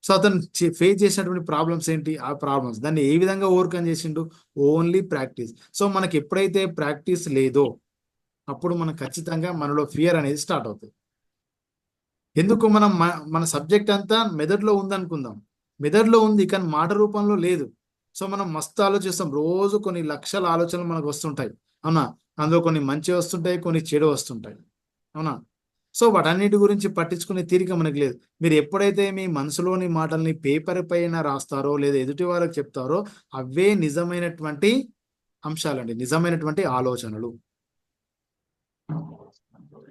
సో అతను ఫేస్ చేసినటువంటి ప్రాబ్లమ్స్ ఏంటి? ఆ ప్రాబ్లమ్స్ దాన్ని ఏ విధంగా ఓవర్కమ్ చేసిండు? Only practice. సో మనకి ఎప్పుడైతే ప్రాక్టీస్ లేదో అప్పుడు మనం ఖచ్చితంగా మనలో ఫియర్ అనేది స్టార్ట్ అవుతుంది. ఎందుకు? మన సబ్జెక్ట్ అంతా మెదడులో ఉందనుకుందాం, మెదడులో ఉంది కానీ మాట రూపంలో లేదు. సో మనం మస్తు ఆలోచిస్తాం, రోజు కొన్ని లక్షల ఆలోచనలు మనకు వస్తుంటాయి, అవునా? అందులో కొన్ని మంచి వస్తుంటాయి, కొన్ని చెడు వస్తుంటాయి, అవునా? సో వాటన్నిటి గురించి పట్టించుకునే తీరిక మనకు లేదు. మీరు ఎప్పుడైతే మీ మనసులోని మాటల్ని పేపర్ పైన రాస్తారో లేదా ఎదుటి వాళ్ళకి చెప్తారో అవే నిజమైనటువంటి అంశాలండి, నిజమైనటువంటి ఆలోచనలు.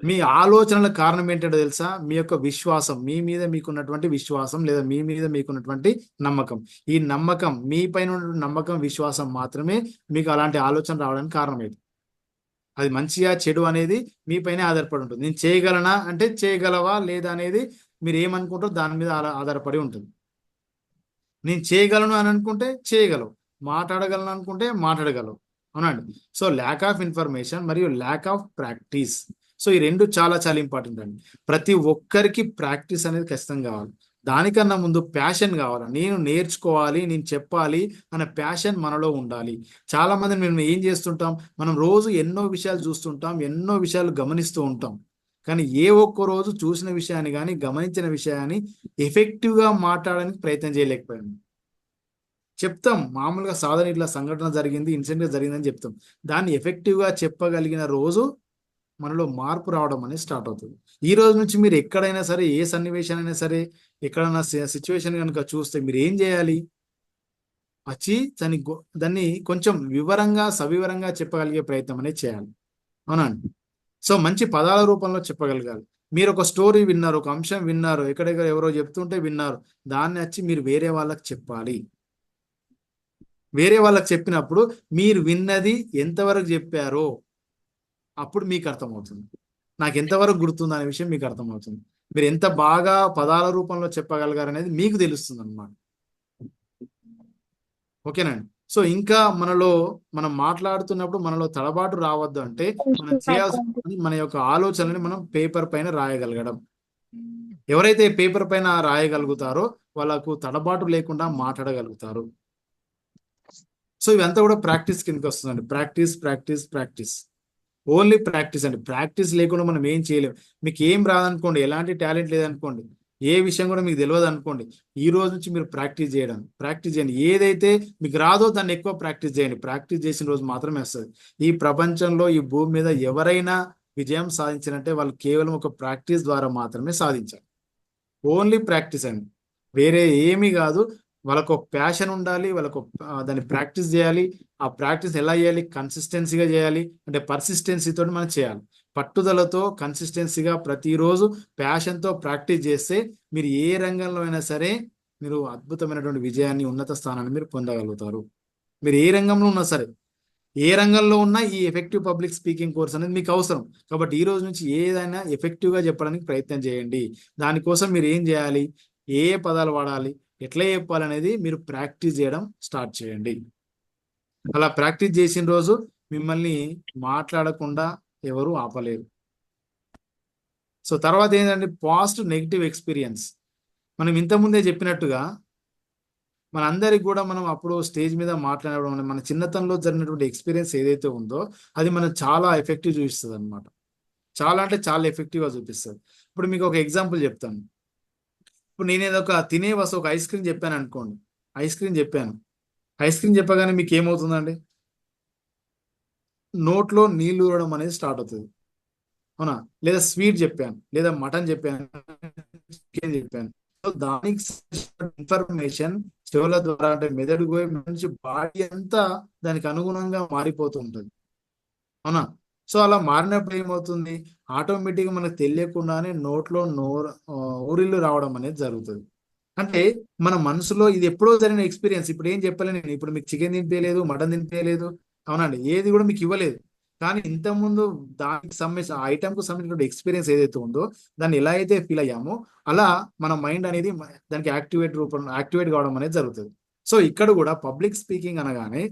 మీ ఆలోచనల కారణం ఏంటంటే తెలుసా? మీ యొక్క విశ్వాసం, మీ మీద మీకున్నటువంటి విశ్వాసం లేదా మీ మీద మీకున్నటువంటి నమ్మకం. ఈ నమ్మకం, మీ పైన ఉన్నటువంటి నమ్మకం, విశ్వాసం మాత్రమే మీకు అలాంటి ఆలోచన రావడానికి కారణమైంది. అది మంచిగా చెడు అనేది మీ పైన ఆధారపడి ఉంటుంది. నేను చేయగలనా అంటే చేయగలవా లేదా అనేది మీరు ఏమనుకుంటారో దాని మీద ఆధారపడి ఉంటుంది. నేను చేయగలను అని అనుకుంటే చేయగలవు, మాట్లాడగలను అనుకుంటే మాట్లాడగలవు, అవునండి. సో ల్యాక్ ఆఫ్ ఇన్ఫర్మేషన్ మరియు ల్యాక్ ఆఫ్ ప్రాక్టీస్. సో ఈ రెండు చాలా చాలా ఇంపార్టెంట్ అండి. ప్రతి ఒక్కరికి ప్రాక్టీస్ అనేది ఖచ్చితంగా కావాలి. దానికన్నా ముందు ప్యాషన్ కావాలి. నేను నేర్చుకోవాలి, నేను చెప్పాలి అనే ప్యాషన్ మనలో ఉండాలి. చాలా మంది మేము ఏం చేస్తుంటాం, మనం రోజు ఎన్నో విషయాలు చూస్తుంటాం, ఎన్నో విషయాలు గమనిస్తూ ఉంటాం, కానీ ఏ ఒక్క రోజు చూసిన విషయాన్ని కానీ గమనించిన విషయాన్ని ఎఫెక్టివ్గా మాట్లాడడానికి ప్రయత్నం చేయలేకపోయాం. చెప్తాం మామూలుగా సాధారణ ఇట్లా సంఘటన జరిగింది, ఇన్సిడెంట్ జరిగిందని చెప్తాం. దాన్ని ఎఫెక్టివ్గా చెప్పగలిగిన రోజు మనలో మార్పు రావడం అనేది స్టార్ట్ అవుతుంది. ఈ రోజు నుంచి మీరు ఎక్కడైనా సరే, ఏ సన్నివేశానైనా సరే, ఎక్కడైనా సిచ్యువేషన్ కనుక చూస్తే మీరు ఏం చేయాలి? దాన్ని కొంచెం సవివరంగా చెప్పగలిగే ప్రయత్నం అనేది చేయాలి, అవునండి. సో మంచి పదాల రూపంలో చెప్పగలగాలి. మీరు ఒక స్టోరీ విన్నారు, ఒక అంశం విన్నారు, ఎక్కడెక్కడ ఎవరో చెప్తుంటే విన్నారు, దాన్ని వచ్చి మీరు వేరే వాళ్ళకి చెప్పాలి. వేరే వాళ్ళకి చెప్పినప్పుడు మీరు విన్నది ఎంతవరకు చెప్పారో అప్పుడు మీకు అర్థమవుతుంది. నాకు ఎంతవరకు గుర్తుంది అనే విషయం మీకు అర్థమవుతుంది. మీరు ఎంత బాగా పదాల రూపంలో చెప్పగలిగారు అనేది మీకు తెలుస్తుంది అనమాట. ఓకేనండి. సో ఇంకా మనం మాట్లాడుతున్నప్పుడు మనలో తడబాటు రావద్దు అంటే మనం చేయాల్సిన మన యొక్క ఆలోచనని మనం పేపర్ పైన రాయగలగడం. ఎవరైతే పేపర్ పైన రాయగలుగుతారో వాళ్ళకు తడబాటు లేకుండా మాట్లాడగలుగుతారు. సో ఇవంతా కూడా ప్రాక్టీస్ కిందకి వస్తుందండి. Practice practice practice, only practice అండి. ప్రాక్టీస్ లేకుండా మనం ఏం చేయలేము. మీకు ఏం రాదనుకోండి, ఎలాంటి టాలెంట్ లేదనుకోండి, ఏ విషయం కూడా మీకు తెలియదు అనుకోండి, ఈ రోజు నుంచి మీరు ప్రాక్టీస్ చేయండి. ఏదైతే మీకు రాదో దాన్ని ఎక్కువ ప్రాక్టీస్ చేయండి. ప్రాక్టీస్ చేసిన రోజు మాత్రమే వస్తుంది. ఈ ప్రపంచంలో ఈ భూమి మీద ఎవరైనా విజయం సాధించారంటే వాళ్ళు కేవలం ఒక ప్రాక్టీస్ ద్వారా మాత్రమే సాధించారు. ఓన్లీ ప్రాక్టీస్ అండి, వేరే ఏమీ కాదు. వాళ్ళకు ప్యాషన్ ఉండాలి, దాన్ని ప్రాక్టీస్ చేయాలి. ఆ ప్రాక్టీస్ ఎలా చేయాలి? కన్సిస్టెన్సీగా చేయాలి. అంటే పర్సిస్టెన్సీతో మనం చేయాలి. పట్టుదలతో కన్సిస్టెన్సీగా ప్రతిరోజు ప్యాషన్తో ప్రాక్టీస్ చేస్తే మీరు ఏ రంగంలో అయినా సరే మీరు అద్భుతమైనటువంటి విజయాన్ని, ఉన్నత స్థానాన్ని మీరు పొందగలుగుతారు. మీరు ఏ రంగంలో ఉన్నా సరే, ఏ రంగంలో ఉన్నా ఈ ఎఫెక్టివ్ పబ్లిక్ స్పీకింగ్ కోర్స్ అనేది మీకు అవసరం. కాబట్టి ఈ రోజు నుంచి ఏదైనా ఎఫెక్టివ్గా చెప్పడానికి ప్రయత్నం చేయండి. దానికోసం మీరు ఏం చేయాలి? ఏ పదాలు వాడాలి, ఎట్లా చెప్పాలనేది మీరు ప్రాక్టీస్ చేయడం స్టార్ట్ చేయండి. అలా ప్రాక్టీస్ చేసిన రోజు మిమ్మల్ని మాట్లాడకుండా ఎవరు ఆపలేరు. సో తర్వాత ఏంటంటే పాజిటివ్ నెగిటివ్ ఎక్స్పీరియన్స్. మనం ఇంతకుముందే చెప్పినట్టుగా మనందరికి కూడా మనం అప్పుడు స్టేజ్ మీద మాట్లాడడం, మన చిన్నతనంలో జరిగినటువంటి ఎక్స్పీరియన్స్ ఏదైతే ఉందో అది మనం చాలా ఎఫెక్టివ్ చూపిస్తుంది అనమాట. చాలా అంటే చాలా ఎఫెక్టివ్గా చూపిస్తుంది. ఇప్పుడు మీకు ఒక ఎగ్జాంపుల్ చెప్తాను. ఇప్పుడు నేను ఏదో ఒక తినే వస్తువు, ఒక ఐస్ క్రీమ్ చెప్పాను అనుకోండి. ఐస్ క్రీమ్ చెప్పగానే మీకు ఏమవుతుందండి? నోట్లో నీళ్లు ఊరడం అనేది స్టార్ట్ అవుతుంది, అవునా? లేదా స్వీట్ చెప్పాను, లేదా మటన్ చెప్పాను, చికెన్ చెప్పాను. సో దానికి ఇన్ఫర్మేషన్ చెవుల ద్వారా, అంటే మెదడు పోయి మంచి బాడీ అంతా దానికి అనుగుణంగా మారిపోతూ ఉంటుంది, అవునా? సో అలా మారినప్పుడు ఏమవుతుంది? ఆటోమేటిక్గా మనకు తెలియకుండానే నోట్లో ఊరిళ్ళు రావడం అనేది జరుగుతుంది. అంటే మన మనసులో ఇది ఎప్పుడో జరిగిన ఎక్స్పీరియన్స్. ఇప్పుడు ఏం చెప్పలేను నేను. ఇప్పుడు మీకు చికెన్ తినిపించలేదు, మటన్ తినిపించలేదు, అవునండి, ఏది కూడా మీకు ఇవ్వలేదు. కానీ ఇంతకుముందు దానికి సంబంధించిన ఐటమ్కు సంబంధించిన ఎక్స్పీరియన్స్ ఏదైతే ఉందో దాన్ని ఎలా అయితే ఫీల్ అయ్యామో అలా మన మైండ్ అనేది దానికి యాక్టివేట్ కావడం అనేది జరుగుతుంది. సో ఇక్కడ కూడా పబ్లిక్ స్పీకింగ్ అనగానే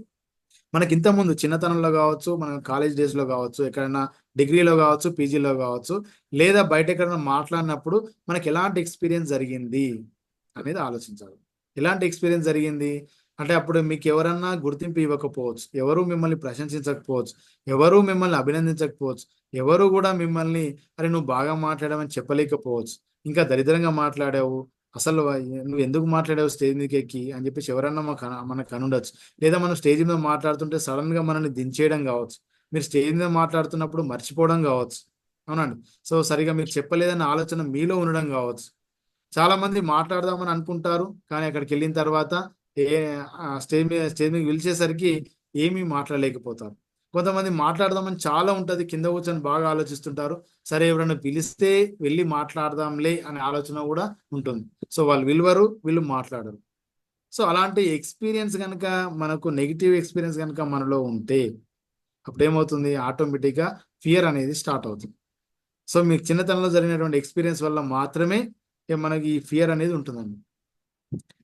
మనకి ఇంతకుముందు చిన్నతనంలో కావచ్చు, మన కాలేజ్ డేస్లో కావచ్చు, ఎక్కడైనా డిగ్రీలో కావచ్చు, పీజీలో కావచ్చు, లేదా బయట ఎక్కడైనా మాట్లాడినప్పుడు మనకి ఎలాంటి ఎక్స్పీరియన్స్ జరిగింది అనేది ఆలోచించాలి. ఎలాంటి ఎక్స్పీరియన్స్ జరిగింది అంటే అప్పుడు మీకు ఎవరన్నా గుర్తింపు ఇవ్వకపోవచ్చు, ఎవరు మిమ్మల్ని ప్రశంసించకపోవచ్చు, ఎవరు మిమ్మల్ని అభినందించకపోవచ్చు, ఎవరు కూడా మిమ్మల్ని అరే నువ్వు బాగా మాట్లాడావని చెప్పలేకపోవచ్చు, ఇంకా దరిద్రంగా మాట్లాడావు, అసలు నువ్వు ఎందుకు మాట్లాడావు స్టేజ్ మీదకి ఎక్కి అని చెప్పేసి ఎవరన్నా మనకు అనుండొచ్చు. లేదా మనం స్టేజ్ మీద మాట్లాడుతుంటే సడన్ గా మనల్ని దించేయడం కావచ్చు, మీరు స్టేజ్ మీద మాట్లాడుతున్నప్పుడు మర్చిపోవడం కావచ్చు, అవునండి. సో సరిగా మీరు చెప్పలేదన్న ఆలోచన మీలో ఉండడం కావచ్చు. చాలా మంది మాట్లాడదామని అనుకుంటారు, కానీ అక్కడికి వెళ్ళిన తర్వాత స్టేజ్ మీద పిలిచేసరికి ఏమీ మాట్లాడలేకపోతారు. కొంతమంది మాట్లాడదామని చాలా ఉంటుంది, కింద కూర్చొని బాగా ఆలోచిస్తుంటారు, సరే ఎవరైనా పిలిస్తే వెళ్ళి మాట్లాడదాంలే అనే ఆలోచన కూడా ఉంటుంది. సో వాళ్ళు విలువరు, వీళ్ళు మాట్లాడరు. సో అలాంటి ఎక్స్పీరియన్స్ కనుక మనకు నెగిటివ్ ఎక్స్పీరియన్స్ కనుక మనలో ఉంటే అప్పుడు ఏమవుతుంది? ఆటోమేటిక్గా ఫియర్ అనేది స్టార్ట్ అవుతుంది. సో మీకు చిన్నతనంలో జరిగినటువంటి ఎక్స్పీరియన్స్ వల్ల మాత్రమే మనకి ఈ ఫియర్ అనేది ఉంటుందండి.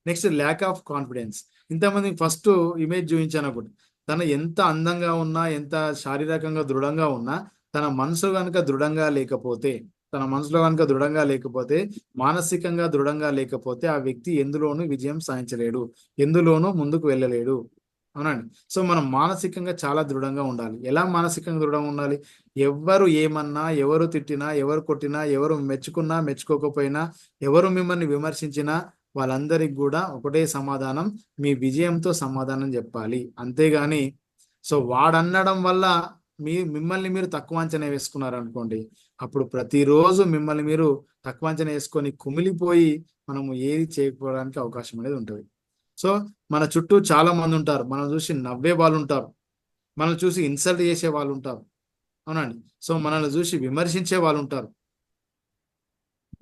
Next lack of confidence. ఇంతమంది ఫస్ట్ ఇమేజ్ చూపించాను ఒకటి. తను ఎంత అందంగా ఉన్నా, ఎంత శారీరకంగా దృఢంగా ఉన్నా, తన మనసులో కనుక దృఢంగా లేకపోతే, మానసికంగా దృఢంగా లేకపోతే ఆ వ్యక్తి ఎందులోనూ విజయం సాధించలేడు, ఎందులోనూ ముందుకు వెళ్ళలేడు, అవునండి. సో మనం మానసికంగా చాలా దృఢంగా ఉండాలి. ఎలా మానసికంగా దృఢంగా ఉండాలి? ఎవరు ఏమన్నా, ఎవరు తిట్టినా, ఎవరు కొట్టినా, ఎవరు మెచ్చుకున్నా మెచ్చుకోకపోయినా, ఎవరు మిమ్మల్ని విమర్శించినా వాళ్ళందరికి కూడా ఒకటే సమాధానం, మీ విజయంతో సమాధానం చెప్పాలి. అంతేగాని సో వాడన్నడం వల్ల మిమ్మల్ని మీరు తక్కువ అంచనా వేసుకున్నారు అనుకోండి, అప్పుడు ప్రతిరోజు మిమ్మల్ని మీరు తక్కువ అంచనా వేసుకొని కుమిలిపోయి మనము ఏది చేయకపోవడానికి అవకాశం అనేది ఉంటుంది. సో మన చుట్టూ చాలా మంది ఉంటారు, మనం చూసి నవ్వే వాళ్ళు ఉంటారు, మనల్ని చూసి ఇన్సల్ట్ చేసే వాళ్ళు ఉంటారు, అవునండి. సో మనల్ని చూసి విమర్శించే వాళ్ళు ఉంటారు.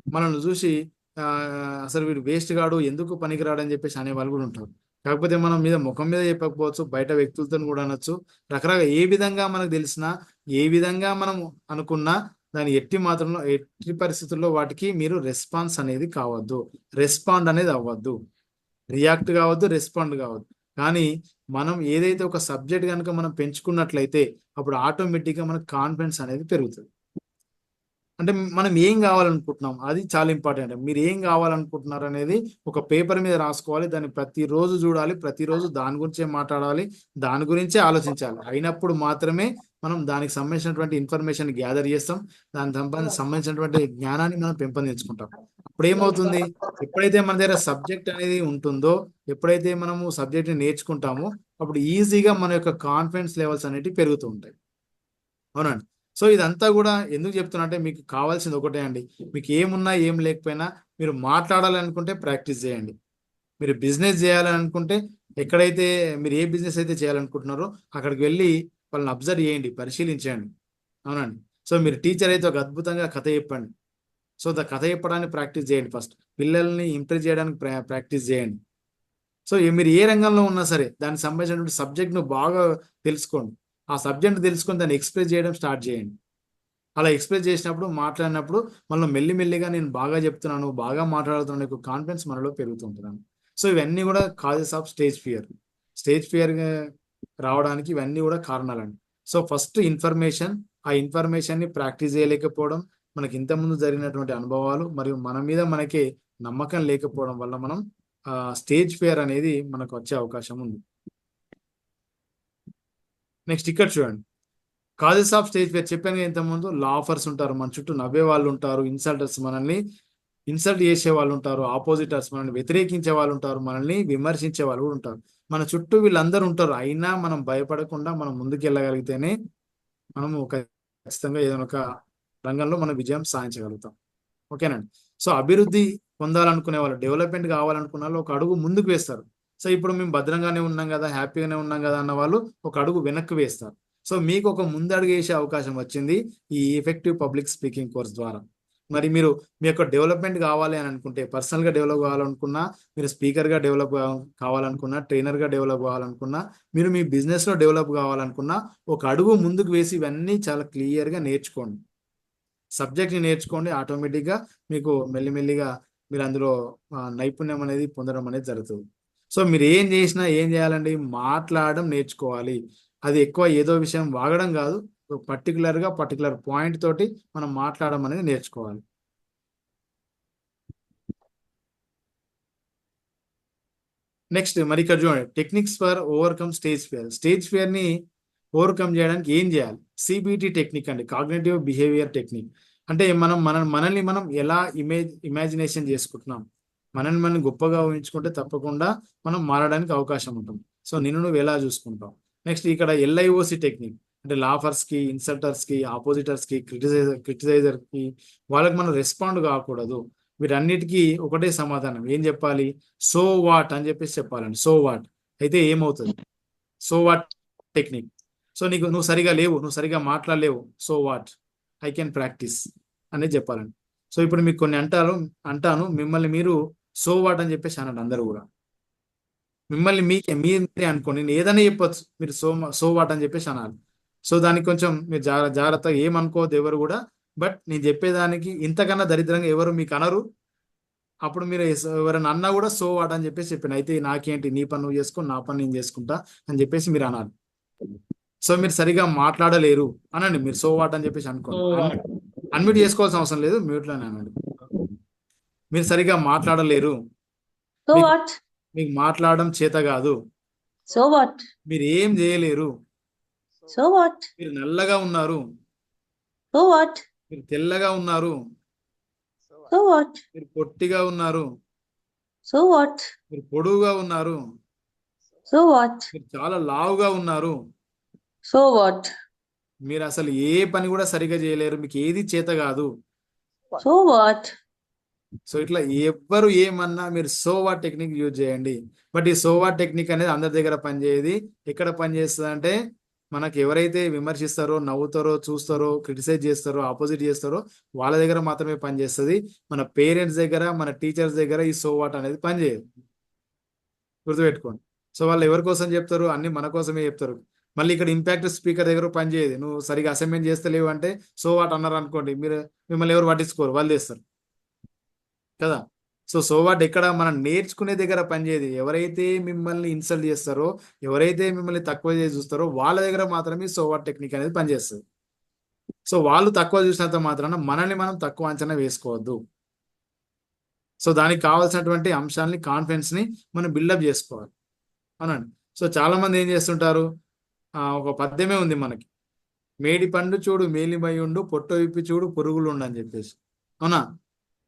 మనల్ని చూసి ఆ, అసలు వీడు వేస్ట్ గాడు, ఎందుకు పనికిరాడు అని చెప్పేసి అనే వాళ్ళు కూడా ఉంటారు. కాకపోతే మనం మీద ముఖం మీద చెప్పకపోవచ్చు, బయట వ్యక్తులతో కూడా అనొచ్చు. రకరకాల ఏ విధంగా మనకు తెలిసినా, ఏ విధంగా మనం అనుకున్నా, దాని ఎట్టి పరిస్థితుల్లో వాటికి మీరు రెస్పాన్స్ అనేది కావద్దు, రెస్పాండ్ అనేది అవ్వద్దు, రియాక్ట్ కావద్దు, రెస్పాండ్ కావద్దు. కానీ మనం ఏదైతే ఒక సబ్జెక్ట్ కనుక మనం పెంచుకున్నట్లయితే అప్పుడు ఆటోమేటిక్గా మనకు కాన్ఫిడెన్స్ అనేది పెరుగుతుంది. అంటే మనం ఏం కావాలనుకుంటున్నాం అది చాలా ఇంపార్టెంట్. మీరు ఏం కావాలనుకుంటున్నారు అనేది ఒక పేపర్ మీద రాసుకోవాలి, దాన్ని ప్రతిరోజు చూడాలి, ప్రతిరోజు దాని గురించే మాట్లాడాలి, దాని గురించే ఆలోచించాలి. అయినప్పుడు మాత్రమే మనం దానికి సంబంధించినటువంటి ఇన్ఫర్మేషన్ గ్యాదర్ చేస్తాం, దానికి సంబంధించినటువంటి జ్ఞానాన్ని మనం పెంపొందించుకుంటాం. అప్పుడు ఏమవుతుంది, ఎప్పుడైతే మన దగ్గర సబ్జెక్ట్ అనేది ఉంటుందో, ఎప్పుడైతే మనము సబ్జెక్ట్ని నేర్చుకుంటామో అప్పుడు ఈజీగా మన యొక్క కాన్ఫిడెన్స్ లెవెల్స్ అనేవి పెరుగుతూ ఉంటాయి. అవునండి. సో ఇదంతా కూడా ఎందుకు చెప్తున్నా అంటే మీకు కావాల్సింది ఒకటే అండి. మీకు ఏమున్నా ఏం లేకపోయినా మీరు మాట్లాడాలనుకుంటే ప్రాక్టీస్ చేయండి. మీరు బిజినెస్ చేయాలని అనుకుంటే ఎక్కడైతే మీరు ఏ బిజినెస్ అయితే చేయాలనుకుంటున్నారో అక్కడికి వెళ్ళి వాళ్ళని అబ్జర్వ్ చేయండి, పరిశీలించండి. అవునండి. సో మీరు టీచర్ అయితే ఒక అద్భుతంగా కథ చెప్పండి. సో కథ చెప్పడానికి ప్రాక్టీస్ చేయండి. ఫస్ట్ పిల్లల్ని ఇంప్రెస్ చేయడానికి ప్రాక్టీస్ చేయండి. సో మీరు ఏ రంగంలో ఉన్నా సరే దానికి సంబంధించినటువంటి సబ్జెక్ట్ను బాగా తెలుసుకోండి. ఆ సబ్జెక్ట్ తెలుసుకొని దాన్ని ఎక్స్ప్రెస్ చేయడం స్టార్ట్ చేయండి. అలా ఎక్స్ప్రెస్ చేసినప్పుడు, మాట్లాడినప్పుడు మనం మెల్లిమెల్లిగా నేను బాగా చెప్తున్నాను, బాగా మాట్లాడుతున్నాను, యొక్క కాన్ఫిడెన్స్ మనలో పెరుగుతుంటున్నాను. సో ఇవన్నీ కూడా కాజెస్ ఆఫ్ స్టేజ్ ఫియర్ రావడానికి ఇవన్నీ కూడా కారణాలండి. సో ఫస్ట్ ఇన్ఫర్మేషన్, ఆ ఇన్ఫర్మేషన్ని ప్రాక్టీస్ చేయలేకపోవడం, మనకి ఇంతకుముందు జరిగినటువంటి అనుభవాలు మరియు మన మీద మనకి నమ్మకం లేకపోవడం వల్ల మనం స్టేజ్ ఫియర్ అనేది మనకు వచ్చే అవకాశం ఉంది. నెక్స్ట్ ఇక్కడ చూడండి, కాజెస్ ఆఫ్ స్టేజ్ ఫియర్ చెప్పాను కదా ఇంతకుముందు. లాఫర్స్ ఉంటారు, మన చుట్టూ నవ్వే వాళ్ళు ఉంటారు, ఇన్సల్టర్స్ మనల్ని ఇన్సల్ట్ చేసే వాళ్ళు ఉంటారు, ఆపోజిటర్స్ మనల్ని వ్యతిరేకించే వాళ్ళు ఉంటారు, మనల్ని విమర్శించే వాళ్ళు కూడా ఉంటారు. మన చుట్టూ వీళ్ళందరూ ఉంటారు. అయినా మనం భయపడకుండా మనం ముందుకు వెళ్ళగలిగితేనే మనము ఖచ్చితంగా ఏదైనా ఒక రంగంలో మనం విజయం సాధించగలుగుతాం. ఓకేనండి. సో అభివృద్ధి పొందాలనుకునే వాళ్ళు, డెవలప్మెంట్ కావాలనుకున్న వాళ్ళు ఒక అడుగు ముందుకు వేస్తారు. సో ఇప్పుడు మేము భద్రంగానే ఉన్నాం కదా, హ్యాపీగానే ఉన్నాం కదా అన్న వాళ్ళు ఒక అడుగు వెనక్కి వేస్తారు. సో మీకు ఒక ముందడుగు వేసే అవకాశం వచ్చింది ఈ ఎఫెక్టివ్ పబ్లిక్ స్పీకింగ్ కోర్స్ ద్వారా. మరి మీరు మీ యొక్క డెవలప్మెంట్ కావాలి అని అనుకుంటే, పర్సనల్గా డెవలప్ కావాలనుకున్నా, మీరు స్పీకర్గా డెవలప్ కావాలనుకున్నా, ట్రైనర్గా డెవలప్ కావాలనుకున్నా, మీరు మీ బిజినెస్లో డెవలప్ కావాలనుకున్నా ఒక అడుగు ముందుకు వేసి ఇవన్నీ చాలా క్లియర్గా నేర్చుకోండి. సబ్జెక్ట్ని నేర్చుకోండి, ఆటోమేటిక్గా మీకు మెల్లిమెల్లిగా మీరు అందులో నైపుణ్యం అనేది పొందడం అనేది జరుగుతుంది. సో మీరు ఏం చేసినా ఏం చేయాలండి, మాట్లాడడం నేర్చుకోవాలి. అది ఎక్కువ ఏదో విషయం వాగడం కాదు, పర్టికులర్ పాయింట్ తోటి మనం మాట్లాడడం అనేది నేర్చుకోవాలి. నెక్స్ట్ మరి ఇక్కడ చూడండి, టెక్నిక్స్ ఫర్ ఓవర్కమ్ స్టేజ్ ఫియర్ని ఓవర్కమ్ చేయడానికి ఏం చేయాలి? సిబిటి టెక్నిక్ అండి, కాగ్నిటివ్ బిహేవియర్ టెక్నిక్. అంటే మనల్ని మనం ఎలా ఇమాజినేషన్ చేసుకుంటున్నాం, మనం గొప్పగా ఊహించుకుంటే తప్పకుండా మనం మారడానికి అవకాశం ఉంటుంది. సో నువ్వు ఎలా చూసుకుంటావు. నెక్స్ట్ ఇక్కడ LIOC టెక్నిక్ అంటే లాఫర్స్కి, ఇన్సల్టర్స్కి, ఆపోజిటర్స్కి, క్రిటిసైజర్కి వాళ్ళకి మనం రెస్పాండ్ కాకూడదు. వీటన్నిటికీ ఒకటే సమాధానం, ఏం చెప్పాలి? సో వాట్ అని చెప్పేసి చెప్పాలండి. సో వాట్ అయితే ఏమవుతుంది? So what technique. సో నువ్వు సరిగా లేవు, నువ్వు సరిగా మాట్లాడలేవు, so what, I can practice అనేది చెప్పాలండి. సో ఇప్పుడు మీకు కొన్ని అంటాను, మిమ్మల్ని మీరు సో వాట్ అని చెప్పేసి అనండి. అందరూ కూడా మిమ్మల్ని మీరే అనుకోండి, నేను ఏదైనా చెప్పొచ్చు, మీరు సో వాట్ అని చెప్పేసి అనాలి. సో దానికి కొంచెం మీరు జాగ్రత్తగా ఏమనుకోవద్దు ఎవరు కూడా. బట్ నేను చెప్పేదానికి ఇంతకన్నా దరిద్రంగా ఎవరు మీకు అనరు. అప్పుడు మీరు ఎవరైనా అన్నా కూడా సో వాట్ అని చెప్పేసి చెప్పాను, అయితే నాకేంటి, నీ పని నువ్వు చేసుకో, నా పని నేను చేసుకుంటా అని చెప్పేసి మీరు అనాలి. సో మీరు సరిగా మాట్లాడలేరు అనండి, మీరు సో వాట్ అని చెప్పేసి అనుకోండి. అన్మ్యూట్ చేసుకోవాల్సిన అవసరం లేదు, మ్యూట్లోనే అనండి. మీరు సరిగా మాట్లాడలేరు, So what? మీకు మాట్లాడడం చేత కాదు, So what? మీరు ఏం చేయలేరు, So what? మీరు నల్లగా ఉన్నారు, So what? మీరు తెల్లగా ఉన్నారు, So what? మీరు పొట్టిగా ఉన్నారు, So what? మీరు పొడువుగా ఉన్నారు, So what? మీరు చాలా లావుగా ఉన్నారు, So what? మీరు అసలు ఏ పని కూడా సరిగా చేయలేరు, మీకు ఏది చేత కాదు. So what? సో ఇట్లా ఎవ్వరు ఏమన్నా మీరు సోవా టెక్నిక్ యూజ్ చేయండి. బట్ ఈ సోవా టెక్నిక్ అనేది అందరి దగ్గర పనిచేయదు. ఎక్కడ పనిచేస్తుంది అంటే మనకి ఎవరైతే విమర్శిస్తారో, నవ్వుతారో, చూస్తారో, క్రిటిసైజ్ చేస్తారో, ఆపోజిట్ చేస్తారో వాళ్ళ దగ్గర మాత్రమే పనిచేస్తుంది. మన పేరెంట్స్ దగ్గర, మన టీచర్స్ దగ్గర ఈ సో వాట్ అనేది పనిచేయదు. గుర్తుపెట్టుకోండి. సో వాళ్ళు ఎవరి కోసం చెప్తారు? అన్ని మన కోసమే చెప్తారు. మళ్ళీ ఇక్కడ ఇంపాక్ట్ స్పీకర్ దగ్గర పనిచేయదు. నువ్వు సరిగా అసైన్మెంట్ చేస్తలేవు అంటే సో వాట్ అన్నారు అనుకోండి, మిమ్మల్ని ఎవరు పట్టించుకోరు, వాళ్ళు చేస్తారు కదా. సో వాట్ ఎక్కడ మనం నేర్చుకునే దగ్గర పనిచేయదు. ఎవరైతే మిమ్మల్ని ఇన్సల్ట్ చేస్తారో, ఎవరైతే మిమ్మల్ని తక్కువ చేసి చూస్తారో వాళ్ళ దగ్గర మాత్రమే సో వాట్ టెక్నిక్ అనేది పనిచేస్తుంది. సో వాళ్ళు తక్కువ చూసినంత మాత్రాన మనల్ని మనం తక్కువ అంచనా వేసుకోవద్దు. సో దానికి కావాల్సినటువంటి అంశాలని, కాన్ఫిడెన్స్ని మనం బిల్డప్ చేసుకోవాలి. అవునండి. సో చాలా మంది ఏం చేస్తుంటారు, ఒక పద్యమే ఉంది మనకి, మేడి పండు చూడు మేలిమై ఉండు, పొట్ట విప్పి చూడు పురుగులు ఉండు అని చెప్పేసి. అవునా?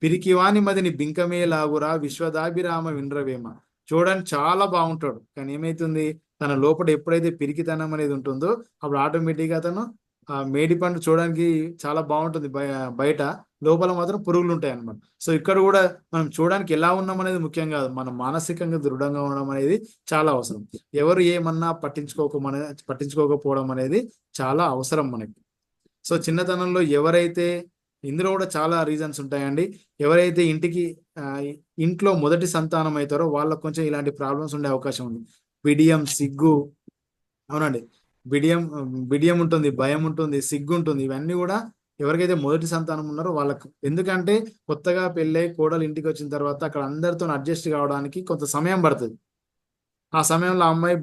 పిరికివాని మదిని బింకమే లాగురా, విశ్వదాభిరామ విండ్రవేమ. చూడడానికి చాలా బాగుంటాడు, కానీ ఏమైతుంది, తన లోపల ఎప్పుడైతే పిరికితనం అనేది ఉంటుందో అప్పుడు ఆటోమేటిక్గా అతను మేడి పండు చూడడానికి చాలా బాగుంటుంది బయట, లోపల మాత్రం పురుగులు ఉంటాయి అన్నమాట. సో ఇక్కడ కూడా మనం చూడడానికి ఎలా ఉన్నాం అనేది ముఖ్యం కాదు, మనం మానసికంగా దృఢంగా ఉండడం అనేది చాలా అవసరం. ఎవరు ఏమన్నా పట్టించుకోకపోవడం అనేది చాలా అవసరం మనకి. సో చిన్నతనంలో ఎవరైతే, ఇందులో కూడా చాలా రీజన్స్ ఉంటాయండి, ఎవరైతే ఇంట్లో మొదటి సంతానం అవుతారో వాళ్ళకు కొంచెం ఇలాంటి ప్రాబ్లమ్స్ ఉండే అవకాశం ఉంది. బిడియం, సిగ్గు, అవునండి, బిడియం ఉంటుంది, భయం ఉంటుంది, సిగ్గు ఉంటుంది. ఇవన్నీ కూడా ఎవరికైతే మొదటి సంతానం ఉన్నారో వాళ్ళకు. ఎందుకంటే కొత్తగా పెళ్ళై కోడలు ఇంటికి వచ్చిన తర్వాత అక్కడ అందరితో అడ్జస్ట్ కావడానికి కొంత సమయం పడుతుంది. ఆ సమయంలో అమ్మాయి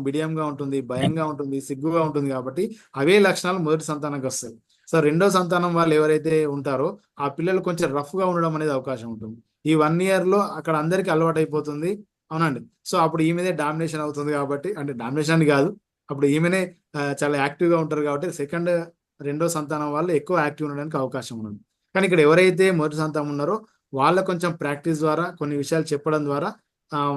బిడియంగా ఉంటుంది, భయంగా ఉంటుంది, సిగ్గుగా ఉంటుంది. కాబట్టి అవే లక్షణాలు మొదటి సంతానానికి వస్తాయి. సో రెండో సంతానం వాళ్ళు ఎవరైతే ఉంటారో ఆ పిల్లలు కొంచెం రఫ్గా ఉండడం అనేది అవకాశం ఉంటుంది. ఈ 1 year లో అక్కడ అందరికీ అలవాటు అయిపోతుంది. అవునండి. సో అప్పుడు ఈమెనే డామినేషన్ అవుతుంది కాబట్టి, అంటే డామినేషన్ కాదు, అప్పుడు ఈమెనే చాలా యాక్టివ్గా ఉంటారు కాబట్టి రెండో సంతానం వాళ్ళు ఎక్కువ యాక్టివ్ ఉండడానికి అవకాశం ఉంది. కానీ ఇక్కడ ఎవరైతే మొదటి సంతానం ఉన్నారో వాళ్ళ కొంచెం ప్రాక్టీస్ ద్వారా, కొన్ని విషయాలు చెప్పడం ద్వారా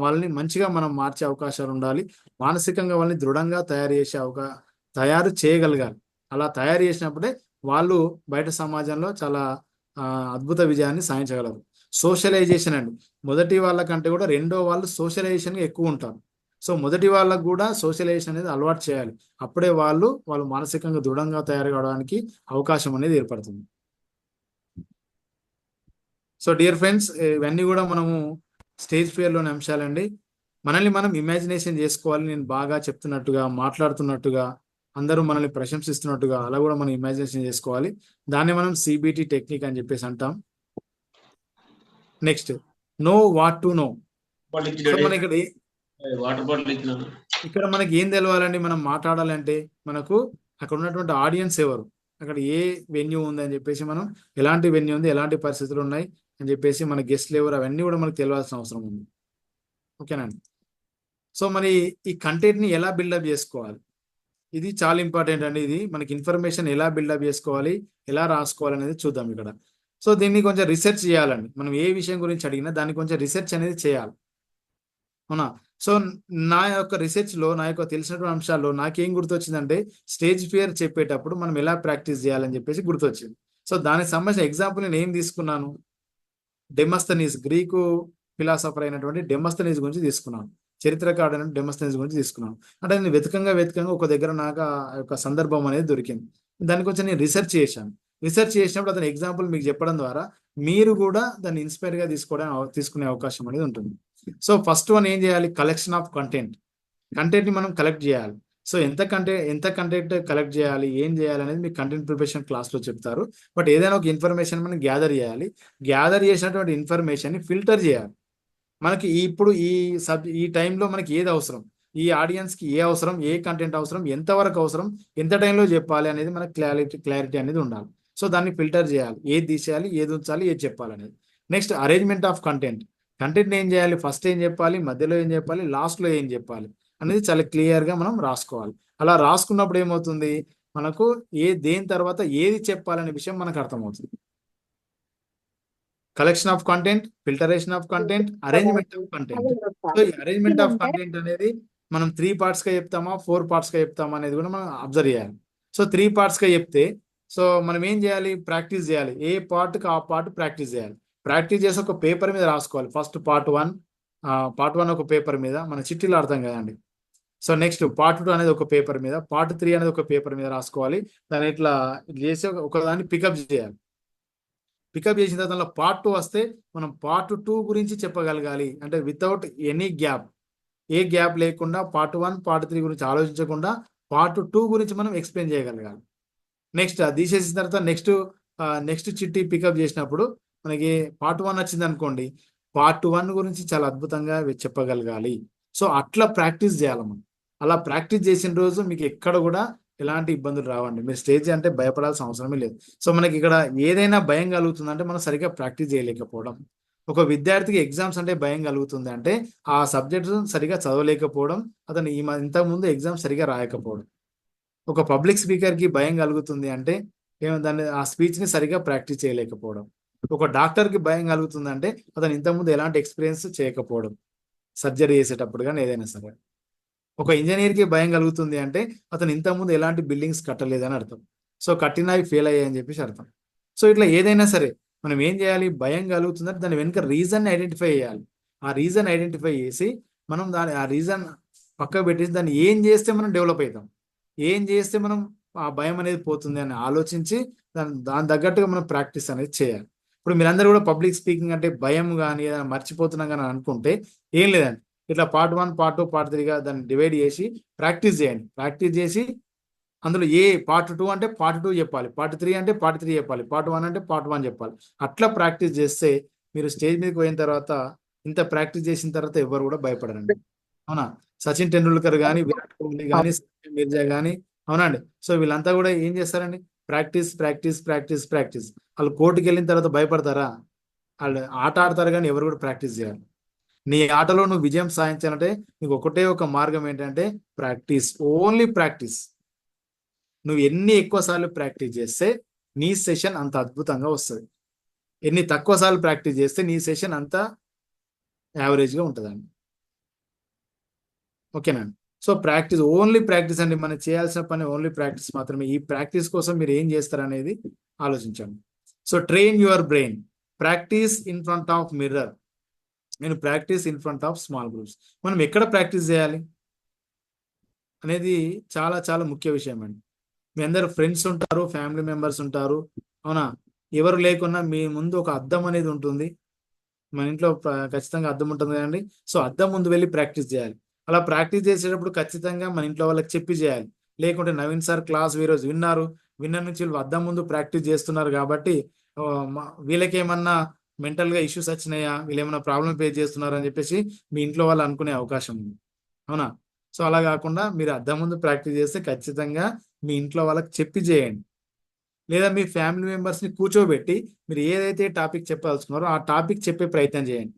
వాళ్ళని మంచిగా మనం మార్చే అవకాశాలు ఉండాలి. మానసికంగా వాళ్ళని దృఢంగా తయారు చేయగలగాలి. అలా తయారు చేసినప్పుడే వాళ్ళు బయట సమాజంలో చాలా అద్భుత విజయాన్ని సాధించగలరు. సోషలైజేషన్ అండి, మొదటి వాళ్ళకంటే కూడా రెండో వాళ్ళు సోషలైజేషన్గా ఎక్కువ ఉంటారు. సో మొదటి వాళ్ళకు కూడా సోషలైజేషన్ అనేది అలవాటు చేయాలి. అప్పుడే వాళ్ళు మానసికంగా దృఢంగా తయారు కావడానికి అవకాశం అనేది ఏర్పడుతుంది. సో డియర్ ఫ్రెండ్స్, ఇవన్నీ కూడా మనము స్టేజ్ ఫియర్లోని అంశాలండి. మనల్ని మనం ఇమాజినేషన్ చేసుకోవాలి. నేను బాగా చెప్తున్నట్టుగా, మాట్లాడుతున్నట్టుగా, అందరూ మనల్ని ప్రశంసిస్తున్నట్టుగా అలా కూడా మనం ఇమాజినేషన్ చేసుకోవాలి. దాన్ని మనం సిబిటి టెక్నిక్ అని చెప్పేసి అంటాం. Next, know what to know. So మన ఇక్కడ మనకి ఏం తెలవాలండి, మనం మాట్లాడాలంటే మనకు అక్కడ ఉన్నటువంటి ఆడియన్స్ ఎవరు, అక్కడ ఏ వెన్యూ ఉంది అని చెప్పేసి, మనం ఎలాంటి వెన్యూ ఉంది, ఎలాంటి పరిస్థితులు ఉన్నాయి అని చెప్పేసి, మన గెస్ట్లు ఎవరు, అవన్నీ కూడా మనకు తెలియాల్సిన అవసరం ఉంది. ఓకేనండి. సో మరి ఈ కంటెంట్ని ఎలా బిల్డప్ చేసుకోవాలి, ఇది చాలా ఇంపార్టెంట్ అండి. ఇది మనకి ఇన్ఫర్మేషన్ ఎలా బిల్డప్ చేసుకోవాలి, ఎలా రాసుకోవాలి అనేది చూద్దాం ఇక్కడ. సో దీన్ని కొంచెం రిసెర్చ్ చేయాలండి. మనం ఏ విషయం గురించి అడిగినా దాన్ని కొంచెం రిసెర్చ్ అనేది చేయాలి. అవునా? సో నా యొక్క రీసెర్చ్లో, నా యొక్క తెలిసినటువంటి అంశాల్లో నాకేం గుర్తొచ్చిందంటే, స్టేజ్ ఫియర్ చెప్పేటప్పుడు మనం ఎలా ప్రాక్టీస్ చేయాలని చెప్పేసి గుర్తొచ్చింది. సో దానికి సంబంధించిన ఎగ్జాంపుల్ నేను ఏం తీసుకున్నాను, డెమస్తనీస్, గ్రీకు ఫిలాసఫర్ అయినటువంటి డెమస్తనీస్ గురించి తీసుకున్నాను. చరిత్రకారుడు అయిన డెమస్తనీస్ గురించి తీసుకున్నాను. అంటే నేను వెతకంగా ఒక దగ్గర నాకు ఆ యొక్క సందర్భం అనేది దొరికింది. దాని కొంచెం నేను రీసెర్చ్ చేశాను. రీసెర్చ్ చేసినప్పుడు అతని ఎగ్జాంపుల్ మీకు చెప్పడం ద్వారా మీరు కూడా దాన్ని ఇన్స్పైర్గా తీసుకునే అవకాశం అనేది ఉంటుంది. సో ఫస్ట్ వన్ ఏం చేయాలి, కలెక్షన్ ఆఫ్ కంటెంట్ని మనం కలెక్ట్ చేయాలి. సో ఎంత కంటెంట్ కలెక్ట్ చేయాలి, ఏం చేయాలి అనేది మీకు కంటెంట్ ప్రిపరేషన్ క్లాస్లో చెప్తారు. బట్ ఏదైనా ఒక ఇన్ఫర్మేషన్ మనం గ్యాదర్ చేయాలి. గ్యాదర్ చేసినటువంటి ఇన్ఫర్మేషన్ని ఫిల్టర్ చేయాలి. మనకి ఇప్పుడు ఈ టైంలో మనకి ఏది అవసరం, ఈ ఆడియన్స్కి ఏ అవసరం, ఏ కంటెంట్ అవసరం, ఎంతవరకు అవసరం, ఎంత టైంలో చెప్పాలి అనేది మనకు క్లారిటీ అనేది ఉండాలి. సో దాన్ని ఫిల్టర్ చేయాలి, ఏది తీసేయాలి, ఏది ఉంచాలి, ఏది చెప్పాలి అనేది. నెక్స్ట్, అరేంజ్మెంట్ ఆఫ్ కంటెంట్ ఏం చేయాలి, ఫస్ట్ ఏం చెప్పాలి, మధ్యలో ఏం చెప్పాలి, లాస్ట్లో ఏం చెప్పాలి అనేది చాలా క్లియర్గా మనం రాసుకోవాలి. అలా రాసుకున్నప్పుడు ఏమవుతుంది, మనకు దేని తర్వాత ఏది చెప్పాలనే విషయం మనకు అర్థమవుతుంది. Collection of content, filtration of content, arrangement of content. So ఈ అరేంజ్మెంట్ ఆఫ్ కంటెంట్ అనేది మనం 3 partsగా చెప్తామా, 4 partsగా చెప్తామా అనేది కూడా మనం అబ్జర్వ్ చేయాలి. సో 3 partsగా చెప్తే, సో మనం ఏం చేయాలి, ప్రాక్టీస్ చేయాలి. ఏ పార్ట్కి ఆ పార్ట్ ప్రాక్టీస్ చేయాలి. ప్రాక్టీస్ చేసి ఒక పేపర్ మీద రాసుకోవాలి. ఫస్ట్ పార్ట్ 1 ఒక పేపర్ మీద, మన చిట్టీలు ఆడతాం కదండి. సో నెక్స్ట్ పార్ట్ 2 అనేది ఒక పేపర్ మీద, పార్ట్ 3 అనేది ఒక పేపర్ మీద రాసుకోవాలి. దాన్ని ఇట్లా చేసి ఒకదాన్ని పికప్ చేయాలి. పికప్ చేసిన తర్వాత పార్ట్ 2 వస్తే మనం పార్ట్ 2 గురించి చెప్పగలగాలి. అంటే వితౌట్ ఎనీ గ్యాప్, ఏ గ్యాప్ లేకుండా పార్ట్ 1 పార్ట్ 3 గురించి ఆలోచించకుండా పార్ట్ 2 గురించి మనం ఎక్స్ప్లెయిన్ చేయగలగాలి. నెక్స్ట్ అది తీసేసిన తర్వాత నెక్స్ట్ చిట్టి పికప్ చేసినప్పుడు మనకి పార్ట్ 1 వచ్చింది అనుకోండి, పార్ట్ 1 గురించి చాలా అద్భుతంగా చెప్పగలగాలి. సో అట్లా ప్రాక్టీస్ చేయాలి మనం. అలా ప్రాక్టీస్ చేసిన రోజు మీకు ఎక్కడ కూడా ఎలాంటి ఇబ్బందులు రావండి. మీరు స్టేజ్ అంటే భయపడాల్సిన అవసరమే లేదు. సో మనకి ఇక్కడ ఏదైనా భయం కలుగుతుందంటే మనం సరిగ్గా ప్రాక్టీస్ చేయలేకపోవడం. ఒక విద్యార్థికి ఎగ్జామ్స్ అంటే భయం కలుగుతుంది అంటే ఆ సబ్జెక్ట్ సరిగా చదవలేకపోవడం, అతను ఇంతకుముందు ఎగ్జామ్ సరిగా రాయకపోవడం. ఒక పబ్లిక్ స్పీకర్కి భయం కలుగుతుంది అంటే దాన్ని ఆ స్పీచ్ని సరిగా ప్రాక్టీస్ చేయలేకపోవడం. ఒక డాక్టర్కి భయం కలుగుతుంది అంటే అతను ఇంతకుముందు ఎలాంటి ఎక్స్పీరియన్స్ చేయకపోవడం, సర్జరీ చేసేటప్పుడు కానీ ఏదైనా సరే. ఒక ఇంజనీర్కి భయం కలుగుతుంది అంటే అతను ఇంతకుముందు ఎలాంటి బిల్డింగ్స్ కట్టలేదని అర్థం. సో కట్టినవి ఫెయిల్ అయ్యాయని చెప్పేసి అర్థం. సో ఇట్లా ఏదైనా సరే మనం ఏం చేయాలి, భయం కలుగుతుందంటే దాని వెనుక రీజన్ ఐడెంటిఫై చేయాలి. ఆ రీజన్ ఐడెంటిఫై చేసి మనం ఆ రీజన్ పక్కకు పెట్టేసి దాన్ని ఏం చేస్తే మనం డెవలప్ అవుతాం, ఏం చేస్తే మనం ఆ భయం అనేది పోతుంది అని ఆలోచించి దాని తగ్గట్టుగా మనం ప్రాక్టీస్ అనేది చేయాలి. ఇప్పుడు మీరందరూ కూడా పబ్లిక్ స్పీకింగ్ అంటే భయం కానీ ఏదైనా మర్చిపోతున్నాం కానీ అనుకుంటే ఏం లేదండి, ఇట్లా పార్ట్ 1 పార్ట్ 2 పార్ట్ 3గా దాన్ని డివైడ్ చేసి ప్రాక్టీస్ చేయండి. ప్రాక్టీస్ చేసి అందులో పార్ట్ 2 అంటే పార్ట్ 2 చెప్పాలి, పార్ట్ 3 అంటే పార్ట్ 3 చెప్పాలి, పార్ట్ 1 అంటే పార్ట్ 1 చెప్పాలి. అట్లా ప్రాక్టీస్ చేస్తే మీరు స్టేజ్ మీదకి పోయిన తర్వాత ఇంత ప్రాక్టీస్ చేసిన తర్వాత ఎవరు కూడా భయపడరండి. అవునా? సచిన్ టెండూల్కర్ కానీ, విరాట్ కోహ్లీ కానీ, సచిన్ మిర్జా కానీ, అవునండి. సో వీళ్ళంతా కూడా ఏం చేస్తారండి, ప్రాక్టీస్ ప్రాక్టీస్ ప్రాక్టీస్ ప్రాక్టీస్. వాళ్ళు కోర్టుకి వెళ్ళిన తర్వాత భయపడతారా? వాళ్ళు ఆట ఆడతారు కానీ ఎవరు కూడా ప్రాక్టీస్ చేయాలి. నీ ఆటలో నువ్వు విజయం సాధించాలంటే నీకు ఒకటే ఒక మార్గం ఏంటంటే ప్రాక్టీస్, ఓన్లీ ప్రాక్టీస్. నువ్వు ఎన్ని ఎక్కువ సార్లు ప్రాక్టీస్ చేస్తే నీ సెషన్ అంత అద్భుతంగా వస్తుంది. ఎన్ని తక్కువ సార్లు ప్రాక్టీస్ చేస్తే నీ సెషన్ అంత యావరేజ్గా ఉంటుందండి. ఓకేనండి. సో ప్రాక్టీస్, ఓన్లీ ప్రాక్టీస్ అండి. మనం చేయాల్సిన పని ఓన్లీ ప్రాక్టీస్ మాత్రమే. ఈ ప్రాక్టీస్ కోసం మీరు ఏం చేస్తారనేది ఆలోచించండి. So train your brain, practice in front of mirror, నేను practice in front of small groups. మనం ఎక్కడ ప్రాక్టీస్ చేయాలి అనేది చాలా చాలా ముఖ్య విషయం అండి. మీ అందరు ఫ్రెండ్స్ ఉంటారు, ఫ్యామిలీ మెంబర్స్ ఉంటారు, అవునా? ఎవరు లేకున్నా మీ ముందు ఒక అద్దం అనేది ఉంటుంది. మన ఇంట్లో ఖచ్చితంగా అద్దం ఉంటుంది కదండి. సో అద్దం ముందు వెళ్ళి ప్రాక్టీస్ చేయాలి. అలా ప్రాక్టీస్ చేసేటప్పుడు ఖచ్చితంగా మన ఇంట్లో వాళ్ళకి చెప్పి చేయాలి. లేకుంటే నవీన్ సార్ క్లాస్ ఈరోజు విన్న నుంచి వీళ్ళు అద్దం ముందు ప్రాక్టీస్ చేస్తున్నారు కాబట్టి వీళ్ళకేమన్నా మెంటల్గా ఇష్యూస్ వచ్చినాయా, వీళ్ళు ఏమైనా ప్రాబ్లం ఫేస్ చేస్తున్నారు అని చెప్పేసి మీ ఇంట్లో వాళ్ళు అనుకునే అవకాశం ఉంది. అవునా? సో అలా కాకుండా మీరు అద్దం ముందు ప్రాక్టీస్ చేస్తే ఖచ్చితంగా మీ ఇంట్లో వాళ్ళకి చెప్పి చేయండి. లేదా మీ ఫ్యామిలీ మెంబర్స్ని కూర్చోబెట్టి మీరు ఏదైతే టాపిక్ చెప్పాల్సుకున్నారో ఆ టాపిక్ చెప్పే ప్రయత్నం చేయండి.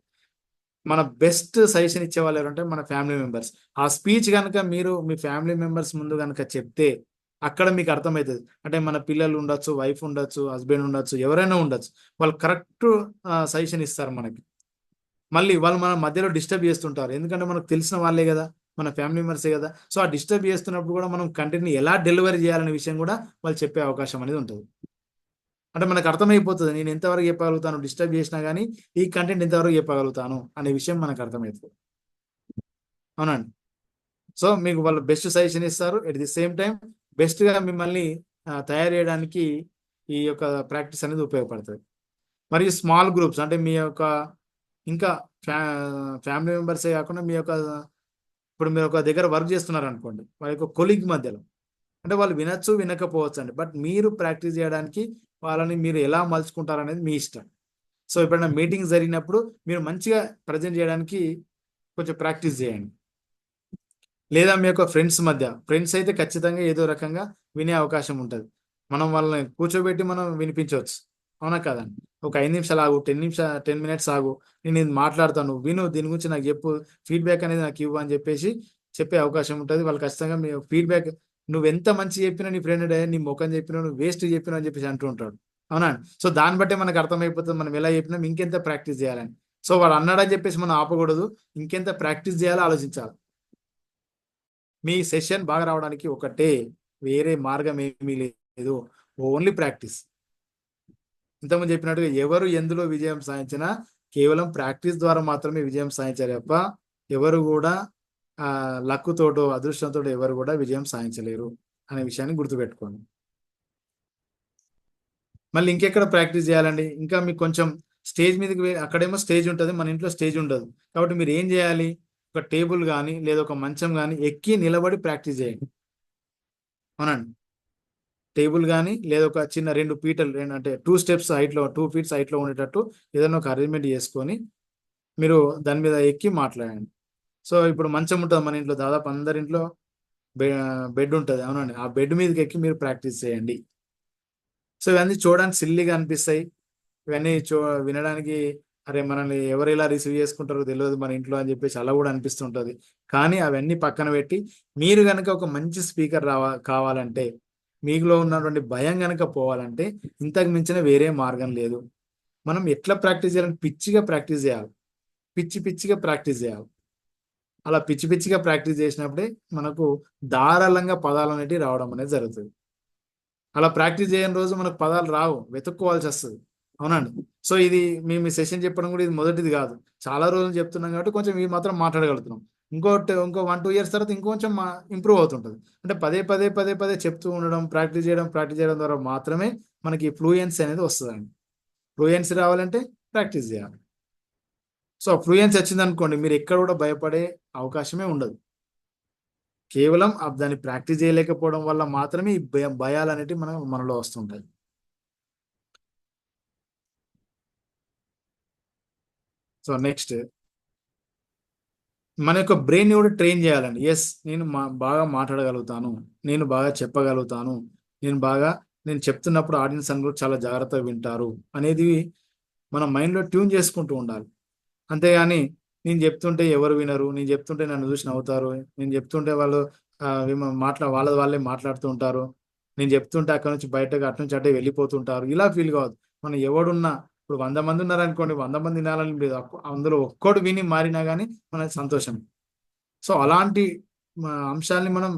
మన బెస్ట్ సజెషన్ ఇచ్చే వాళ్ళు ఎవరంటే మన ఫ్యామిలీ మెంబర్స్. ఆ స్పీచ్ కనుక మీరు మీ ఫ్యామిలీ మెంబర్స్ ముందు కనుక చెప్తే అక్కడ మీకు అర్థమవుతుంది. అంటే మన పిల్లలు ఉండొచ్చు, వైఫ్ ఉండొచ్చు, హస్బెండ్ ఉండొచ్చు, ఎవరైనా ఉండొచ్చు, వాళ్ళు కరెక్ట్ సజెషన్ ఇస్తారు మనకి. మళ్ళీ వాళ్ళు మన మధ్యలో డిస్టర్బ్ చేస్తుంటారు, ఎందుకంటే మనకు తెలిసిన వాళ్ళే కదా, మన ఫ్యామిలీ మెంబర్సే కదా. సో ఆ డిస్టర్బ్ చేస్తున్నప్పుడు కూడా మనం కంటెంట్ని ఎలా డెలివరీ చేయాలనే విషయం కూడా వాళ్ళు చెప్పే అవకాశం అనేది ఉంటుంది. అంటే మనకు అర్థమైపోతుంది, నేను ఎంతవరకు చెప్పగలుగుతాను, డిస్టర్బ్ చేసినా కానీ ఈ కంటెంట్ ఎంతవరకు చెప్పగలుగుతాను అనే విషయం మనకు అర్థమవుతుంది. అవునండి. సో మీకు వాళ్ళు బెస్ట్ సజెషన్ ఇస్తారు, ఎట్ ది సేమ్ టైం బెస్ట్గా మిమ్మల్ని తయారు చేయడానికి ఈ యొక్క ప్రాక్టీస్ అనేది ఉపయోగపడుతుంది. మరియు స్మాల్ గ్రూప్స్ అంటే మీ యొక్క ఇంకా ఫ్యామిలీ మెంబర్సే కాకుండా ఇప్పుడు మీరు ఒక దగ్గర వర్క్ చేస్తున్నారు అనుకోండి, వాళ్ళ యొక్క కొలీగ్ మధ్యలో, అంటే వాళ్ళు వినొచ్చు వినకపోవచ్చు అండి, బట్ మీరు ప్రాక్టీస్ చేయడానికి వాళ్ళని మీరు ఎలా మలుచుకుంటారు అనేది మీ ఇష్టం. సో ఎప్పుడైనా మీటింగ్స్ జరిగినప్పుడు మీరు మంచిగా ప్రజెంట్ చేయడానికి కొంచెం ప్రాక్టీస్ చేయండి. లేదా మీ యొక్క ఫ్రెండ్స్ అయితే ఖచ్చితంగా ఏదో రకంగా వినే అవకాశం ఉంటుంది. మనం వాళ్ళని కూర్చోబెట్టి మనం వినిపించవచ్చు, అవునా కాదండి? ఒక 5 నిమిషాలు ఆగు, 10 మినిట్స్ ఆగు, నేను ఇది మాట్లాడతాను, విను, దీని గురించి నాకు చెప్పు, ఫీడ్బ్యాక్ అనేది నాకు ఇవ్వు అని చెప్పేసి చెప్పే అవకాశం ఉంటుంది. వాళ్ళు ఖచ్చితంగా మీ ఫీడ్బ్యాక్, నువ్వు ఎంత మంచి చెప్పినా నీ ఫ్రెండ్ నీ ముఖం చెప్పినా నువ్వు వేస్ట్ చెప్పినా అని చెప్పేసి అంటూ ఉంటాడు, అవునా? సో దాన్ని బట్టే మనకు అర్థమైపోతుంది మనం ఎలా చెప్పినా ఇంకెంత ప్రాక్టీస్ చేయాలని. సో వాడు అన్నాడని చెప్పేసి మనం ఆపకూడదు, ఇంకెంత ప్రాక్టీస్ చేయాలో ఆలోచించాలి. మీ సెషన్ బాగా రావడానికి ఒకటే, వేరే మార్గం ఏమీ లేదు, ఓన్లీ ప్రాక్టీస్. ఇంతకుముందు చెప్పినట్టుగా ఎవరు ఎందులో విజయం సాధించినా కేవలం ప్రాక్టీస్ ద్వారా మాత్రమే విజయం సాధించారు తప్ప ఎవరు కూడా లక్కుతోటో అదృష్టంతో ఎవరు కూడా విజయం సాధించలేరు అనే విషయాన్ని గుర్తుపెట్టుకోండి. మళ్ళీ ఇంకెక్కడ ప్రాక్టీస్ చేయాలండి? ఇంకా మీకు కొంచెం స్టేజ్ మీదకి అక్కడేమో స్టేజ్ ఉంటుంది, మన ఇంట్లో స్టేజ్ ఉండదు. కాబట్టి మీరు ఏం చేయాలి? ఒక టేబుల్ కానీ లేదా ఒక మంచం కానీ ఎక్కి నిలబడి ప్రాక్టీస్ చేయండి. అవునండి, టేబుల్ కానీ లేదా ఒక చిన్న 2 పీటలు అంటే 2 స్టెప్స్ హైట్లో 2 ఫీట్స్ హైట్లో ఉండేటట్టు ఏదైనా ఒక అరేంజ్మెంట్ చేసుకొని మీరు దాని మీద ఎక్కి మాట్లాడండి. సో ఇప్పుడు మంచం ఉంటుంది మన ఇంట్లో, దాదాపు అందరింట్లో బెడ్ ఉంటుంది. అవునండి, ఆ బెడ్ మీదకి ఎక్కి మీరు ప్రాక్టీస్ చేయండి. సో ఇవన్నీ చూడడానికి సిల్లీగా అనిపిస్తాయి. ఇవన్నీ వినడానికి అరే మనల్ని ఎవరు ఎలా రిసీవ్ చేసుకుంటారో తెలియదు మన ఇంట్లో అని చెప్పేసి అలా కూడా అనిపిస్తుంటుంది. కానీ అవన్నీ పక్కన పెట్టి మీరు కనుక ఒక మంచి స్పీకర్ కావాలంటే, మీలో ఉన్నటువంటి భయం కనుక పోవాలంటే ఇంతకు మించిన వేరే మార్గం లేదు. మనం ఎట్లా ప్రాక్టీస్ చేయాలంటే పిచ్చిగా ప్రాక్టీస్ చేయాలి, పిచ్చిగా ప్రాక్టీస్ చేయాలి. అలా పిచ్చిగా ప్రాక్టీస్ చేసినప్పుడే మనకు ధారాళంగా పదాలు అనేటివి రావడం అనేది జరుగుతుంది. అలా ప్రాక్టీస్ చేయని రోజు మనకు పదాలు రావు, వెతుక్కోవాల్సి వస్తుంది. అవునండి. సో ఇది మేము సెషన్ చెప్పడం కూడా ఇది మొదటిది కాదు, చాలా రోజులు చెప్తున్నాం కాబట్టి కొంచెం ఇవి మాత్రం మాట్లాడగలుగుతున్నాం. ఇంకో 1-2 ఇయర్స్ తర్వాత ఇంకొంచెం ఇంప్రూవ్ అవుతుంటుంది. అంటే పదే చెప్తూ ఉండడం, ప్రాక్టీస్ చేయడం ద్వారా మాత్రమే మనకి ఫ్లూయెన్సీ అనేది వస్తుందండి. ఫ్లూయెన్సీ రావాలంటే ప్రాక్టీస్ చేయాలి. సో ఫ్లూయెన్సీ వచ్చింది అనుకోండి, మీరు ఎక్కడ కూడా భయపడే అవకాశమే ఉండదు. కేవలం దాన్ని ప్రాక్టీస్ చేయలేకపోవడం వల్ల మాత్రమే ఈ భయాలు అనేటివి మనలో వస్తుంటాయి. సో నెక్స్ట్ మన యొక్క బ్రెయిన్ కూడా ట్రైన్ చేయాలండి. ఎస్, నేను బాగా మాట్లాడగలుగుతాను, నేను బాగా చెప్పగలుగుతాను, నేను చెప్తున్నప్పుడు ఆడియన్స్ అందరూ చాలా జాగ్రత్తగా వింటారు అనేది మన మైండ్లో ట్యూన్ చేసుకుంటూ ఉండాలి. అంతేగాని నేను చెప్తుంటే ఎవరు వినరు, నేను చెప్తుంటే నన్ను చూసి నవ్వుతారు, నేను చెప్తుంటే వాళ్ళు వాళ్ళే మాట్లాడుతూ ఉంటారు, నేను చెప్తుంటే అక్కడ నుంచి అటు నుంచి అటే వెళ్ళిపోతుంటారు, ఇలా ఫీల్ కావద్దు. మనం ఎవడున్నా, ఇప్పుడు 100 మంది ఉన్నారనుకోండి, 100 మంది వినాలని లేదు, అందులో ఒక్కడు విని మారినా కానీ మనకి సంతోషం. సో అలాంటి అంశాలని మనం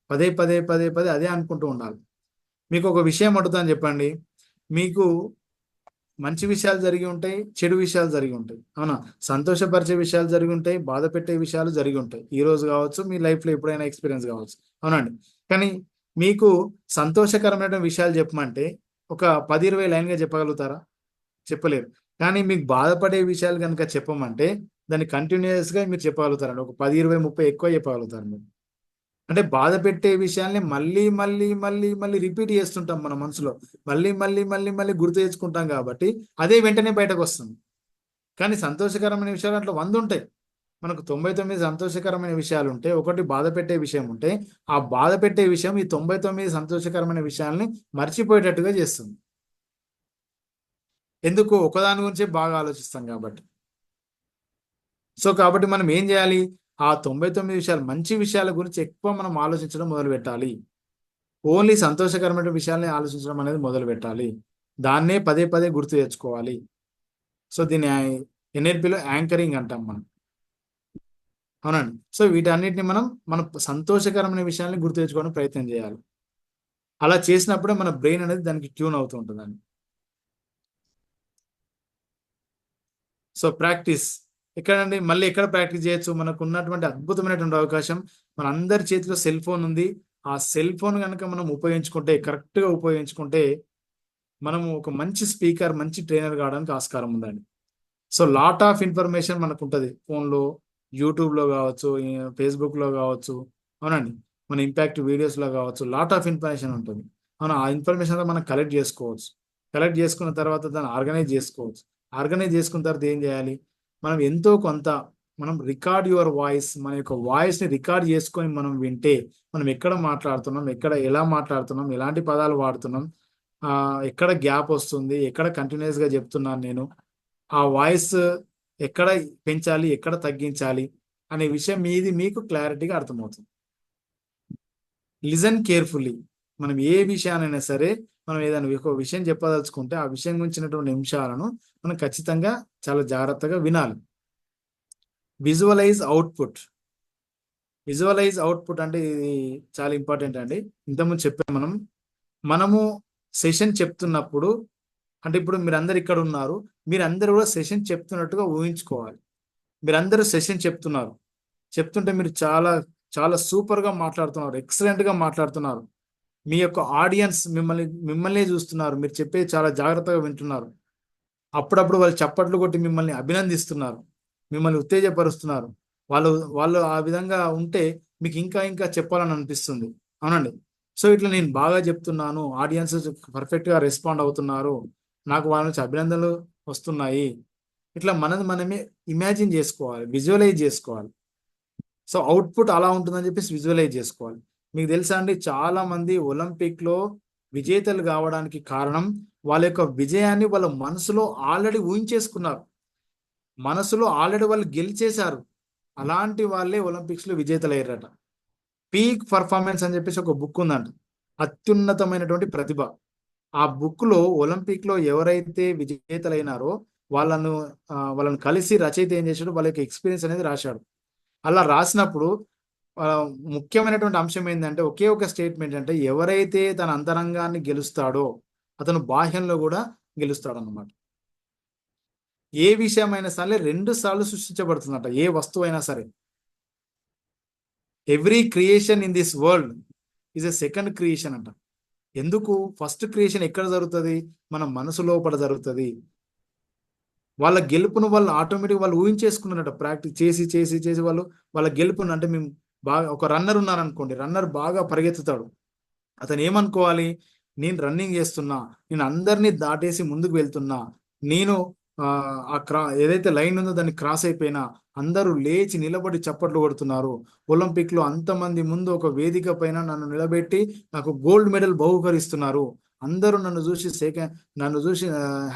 పదే అదే అనుకుంటూ ఉండాలి. మీకు ఒక విషయం అడుగుతాను, చెప్పండి. మీకు మంచి విషయాలు జరిగి ఉంటాయి, చెడు విషయాలు జరిగి ఉంటాయి, అవునా? సంతోషపరిచే విషయాలు జరిగి ఉంటాయి, బాధ పెట్టే విషయాలు జరిగి ఉంటాయి. ఈ రోజు కావచ్చు, మీ లైఫ్లో ఎప్పుడైనా ఎక్స్పీరియన్స్ కావచ్చు, అవునండి. కానీ మీకు సంతోషకరమైన విషయాలు చెప్పమంటే ఒక 10-20 లైన్గా చెప్పగలుగుతారా? చెప్పలేరు. కానీ మీకు బాధపడే విషయాలు కనుక చెప్పమంటే దాన్ని కంటిన్యూస్గా మీరు చెప్పగలుగుతారండి. ఒక 10-20-30 ఎక్కువ చెప్పగలుగుతారు మీరు. అంటే బాధ పెట్టే విషయాల్ని మళ్ళీ రిపీట్ చేస్తుంటాం మన మనసులో, మళ్ళీ గుర్తు తెచ్చుకుంటాం కాబట్టి అదే వెంటనే బయటకు వస్తుంది. కానీ సంతోషకరమైన విషయాలు అట్లా 100 ఉంటాయి. మనకు 99 సంతోషకరమైన విషయాలు ఉంటే, ఒకటి బాధ పెట్టే విషయం ఉంటే, ఆ బాధ పెట్టే విషయం ఈ 99 సంతోషకరమైన విషయాల్ని మర్చిపోయేటట్టుగా చేస్తుంది. ఎందుకు? ఒకదాని గురించి బాగా ఆలోచిస్తాం కాబట్టి. సో కాబట్టి మనం ఏం చేయాలి? ఆ 99 విషయాలు, మంచి విషయాల గురించి ఎక్కువ మనం ఆలోచించడం మొదలు పెట్టాలి. ఓన్లీ సంతోషకరమైన విషయాల్ని ఆలోచించడం అనేది మొదలు పెట్టాలి. దాన్నే పదే గుర్తు తెచ్చుకోవాలి. సో దీన్ని NLPలో యాంకరింగ్ అంటాం మనం, అవునండి. సో వీటన్నిటిని మన సంతోషకరమైన విషయాల్ని గుర్తు తెచ్చుకోవడానికి ప్రయత్నం చేయాలి. అలా చేసినప్పుడే మన బ్రెయిన్ అనేది దానికి ట్యూన్ అవుతూ ఉంటుందండి. సో ప్రాక్టీస్ ఎక్కడండి? మళ్ళీ ఎక్కడ ప్రాక్టీస్ చేయొచ్చు? మనకు ఉన్నటువంటి అద్భుతమైనటువంటి అవకాశం, మన అందరి చేతిలో సెల్ ఫోన్ ఉంది. ఆ సెల్ ఫోన్ కనుక మనం ఉపయోగించుకుంటే, కరెక్ట్గా ఉపయోగించుకుంటే, మనము ఒక మంచి స్పీకర్, మంచి ట్రైనర్ కావడానికి ఆస్కారం ఉందండి. సో లాట్ ఆఫ్ ఇన్ఫర్మేషన్ మనకు ఉంటుంది ఫోన్లో, యూట్యూబ్లో కావచ్చు, ఫేస్బుక్లో కావచ్చు, అవునండి, మన ఇంపాక్ట్ వీడియోస్లో కావచ్చు, లాట్ ఆఫ్ ఇన్ఫర్మేషన్ ఉంటుంది. అవును, ఆ ఇన్ఫర్మేషన్ మనం కలెక్ట్ చేసుకోవచ్చు. కలెక్ట్ చేసుకున్న తర్వాత దాన్ని ఆర్గనైజ్ చేసుకోవచ్చు. ఆర్గనైజ్ చేసుకున్న తర్వాత ఏం చేయాలి? మనం ఎంతో కొంత రికార్డ్ యువర్ వాయిస్, మన యొక్క వాయిస్ని రికార్డ్ చేసుకొని మనం వింటే, మనం ఎక్కడ మాట్లాడుతున్నాం, ఎలా మాట్లాడుతున్నాం, ఎలాంటి పదాలు వాడుతున్నాం, ఎక్కడ గ్యాప్ వస్తుంది, ఎక్కడ కంటిన్యూస్గా చెప్తున్నాను నేను, ఆ వాయిస్ ఎక్కడ పెంచాలి, ఎక్కడ తగ్గించాలి అనే విషయం మీకు క్లారిటీగా అర్థమవుతుంది. Listen carefully. మనం ఏ విషయానైనా సరే, మనం ఏదైనా ఒక విషయం చెప్పదలుచుకుంటే ఆ విషయం గురించినటువంటి నిమిషాలను మనం ఖచ్చితంగా చాలా జాగ్రత్తగా వినాలి. Visualise output. విజువలైజ్ అవుట్పుట్ అంటే ఇది చాలా ఇంపార్టెంట్ అండి. ఇంతకుముందు చెప్పాము మనము సెషన్ చెప్తున్నప్పుడు, అంటే ఇప్పుడు మీరందరు ఇక్కడ ఉన్నారు, మీరందరూ కూడా సెషన్ చెప్తున్నట్టుగా ఊహించుకోవాలి. మీరందరూ సెషన్ చెప్తున్నారు, చెప్తుంటే మీరు చాలా చాలా సూపర్గా మాట్లాడుతున్నారు, ఎక్సలెంట్గా మాట్లాడుతున్నారు. మీ యొక్క ఆడియన్స్ మిమ్మల్ని చూస్తున్నారు, మీరు చెప్పేది చాలా జాగ్రత్తగా వింటున్నారు. అప్పుడప్పుడు వాళ్ళు చప్పట్లు కొట్టి మిమ్మల్ని అభినందిస్తున్నారు, మిమ్మల్ని ఉత్తేజపరుస్తున్నారు. వాళ్ళు వాళ్ళు ఆ విధంగా ఉంటే మీకు ఇంకా ఇంకా చెప్పాలని అనిపిస్తుంది. అవునండి. సో ఇట్లా నేను బాగా చెప్తున్నాను, ఆడియన్స్ పర్ఫెక్ట్గా రెస్పాండ్ అవుతున్నారు, నాకు వాళ్ళ నుంచి అభినందనలు వస్తున్నాయి. ఇట్లా మనమే ఇమాజిన్ చేసుకోవాలి, విజువలైజ్ చేసుకోవాలి. సో అవుట్పుట్ అలా ఉంటుందని చెప్పేసి విజువలైజ్ చేసుకోవాలి. మీకు తెలుసా అండి, చాలా మంది ఒలింపిక్లో విజేతలు కావడానికి కారణం వాళ్ళ యొక్క విజయాన్ని వాళ్ళ మనసులో ఆల్రెడీ ఊహించేసుకున్నారు, మనసులో ఆల్రెడీ వాళ్ళు గెలిచేశారు. అలాంటి వాళ్ళే ఒలింపిక్స్లో విజేతలు అయ్యారట. పీక్ పర్ఫార్మెన్స్ అని చెప్పేసి ఒక బుక్ ఉందంట, అత్యున్నతమైనటువంటి ప్రతిభ. ఆ బుక్లో ఒలింపిక్లో ఎవరైతే విజేతలైనారో వాళ్ళను కలిసి రచయిత ఏం చేశాడు, వాళ్ళ యొక్క ఎక్స్పీరియన్స్ అనేది రాశాడు. అలా రాసినప్పుడు ముఖ్యమైనటువంటి అంశం ఏంటంటే ఒకే ఒక స్టేట్మెంట్, అంటే ఎవరైతే తన అంతరంగాన్ని గెలుస్తాడో అతను బాహ్యంలో కూడా గెలుస్తాడు అన్నమాట. ఏ విషయమైనా సరే 2 సార్లు సృష్టించబడుతుందట, ఏ వస్తువు అయినా సరే. Every creation in this world is a second creation అంట. ఎందుకు? ఫస్ట్ క్రియేషన్ ఎక్కడ జరుగుతుంది? మన మనసు లోపల జరుగుతుంది. వాళ్ళ గెలుపును వాళ్ళు ఆటోమేటిక్ వాళ్ళు ఊహించేసుకున్నారట, ప్రాక్టీస్ చేసి చేసి చేసి వాళ్ళ గెలుపును. అంటే మేము బాగా ఒక రన్నర్ ఉన్నారనుకోండి, రన్నర్ బాగా పరిగెత్తుతాడు, అతను ఏమనుకోవాలి, నేను రన్నింగ్ చేస్తున్నా, నేను అందరినీ దాటేసి ముందుకు వెళ్తున్నా, నేను ఏదైతే లైన్ ఉందో దాన్ని క్రాస్ అయిపోయినా, అందరూ లేచి నిలబడి చప్పట్లు కొడుతున్నారు. ఒలింపిక్లో అంతమంది ముందు ఒక వేదిక పైన నన్ను నిలబెట్టి నాకు గోల్డ్ మెడల్ బహుకరిస్తున్నారు, అందరూ నన్ను చూసి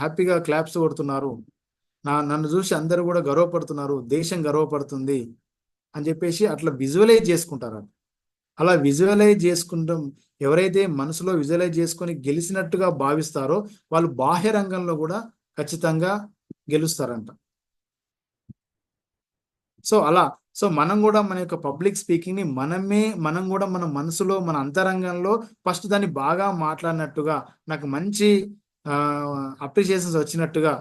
హ్యాపీగా క్లాప్స్ కొడుతున్నారు, నన్ను చూసి అందరూ కూడా గర్వపడుతున్నారు, దేశం గర్వపడుతుంది అని చెప్పేసి అట్లా విజువలైజ్ చేసుకుంటారు. అలా విజువలైజ్ చేసుకుంటాం, ఎవరైతే మనసులో విజువలైజ్ చేసుకొని గెలిచినట్టుగా భావిస్తారో వాళ్ళు బాహ్య రంగంలో కూడా ఖచ్చితంగా గెలుస్తారంట. సో మనం కూడా మన యొక్క పబ్లిక్ స్పీకింగ్ని మనం కూడా మన మనసులో మన అంతరంగంలో ఫస్ట్ దాన్ని బాగా మాట్లాడినట్టుగా, నాకు మంచి అప్రిషియేషన్స్ వచ్చినట్టుగా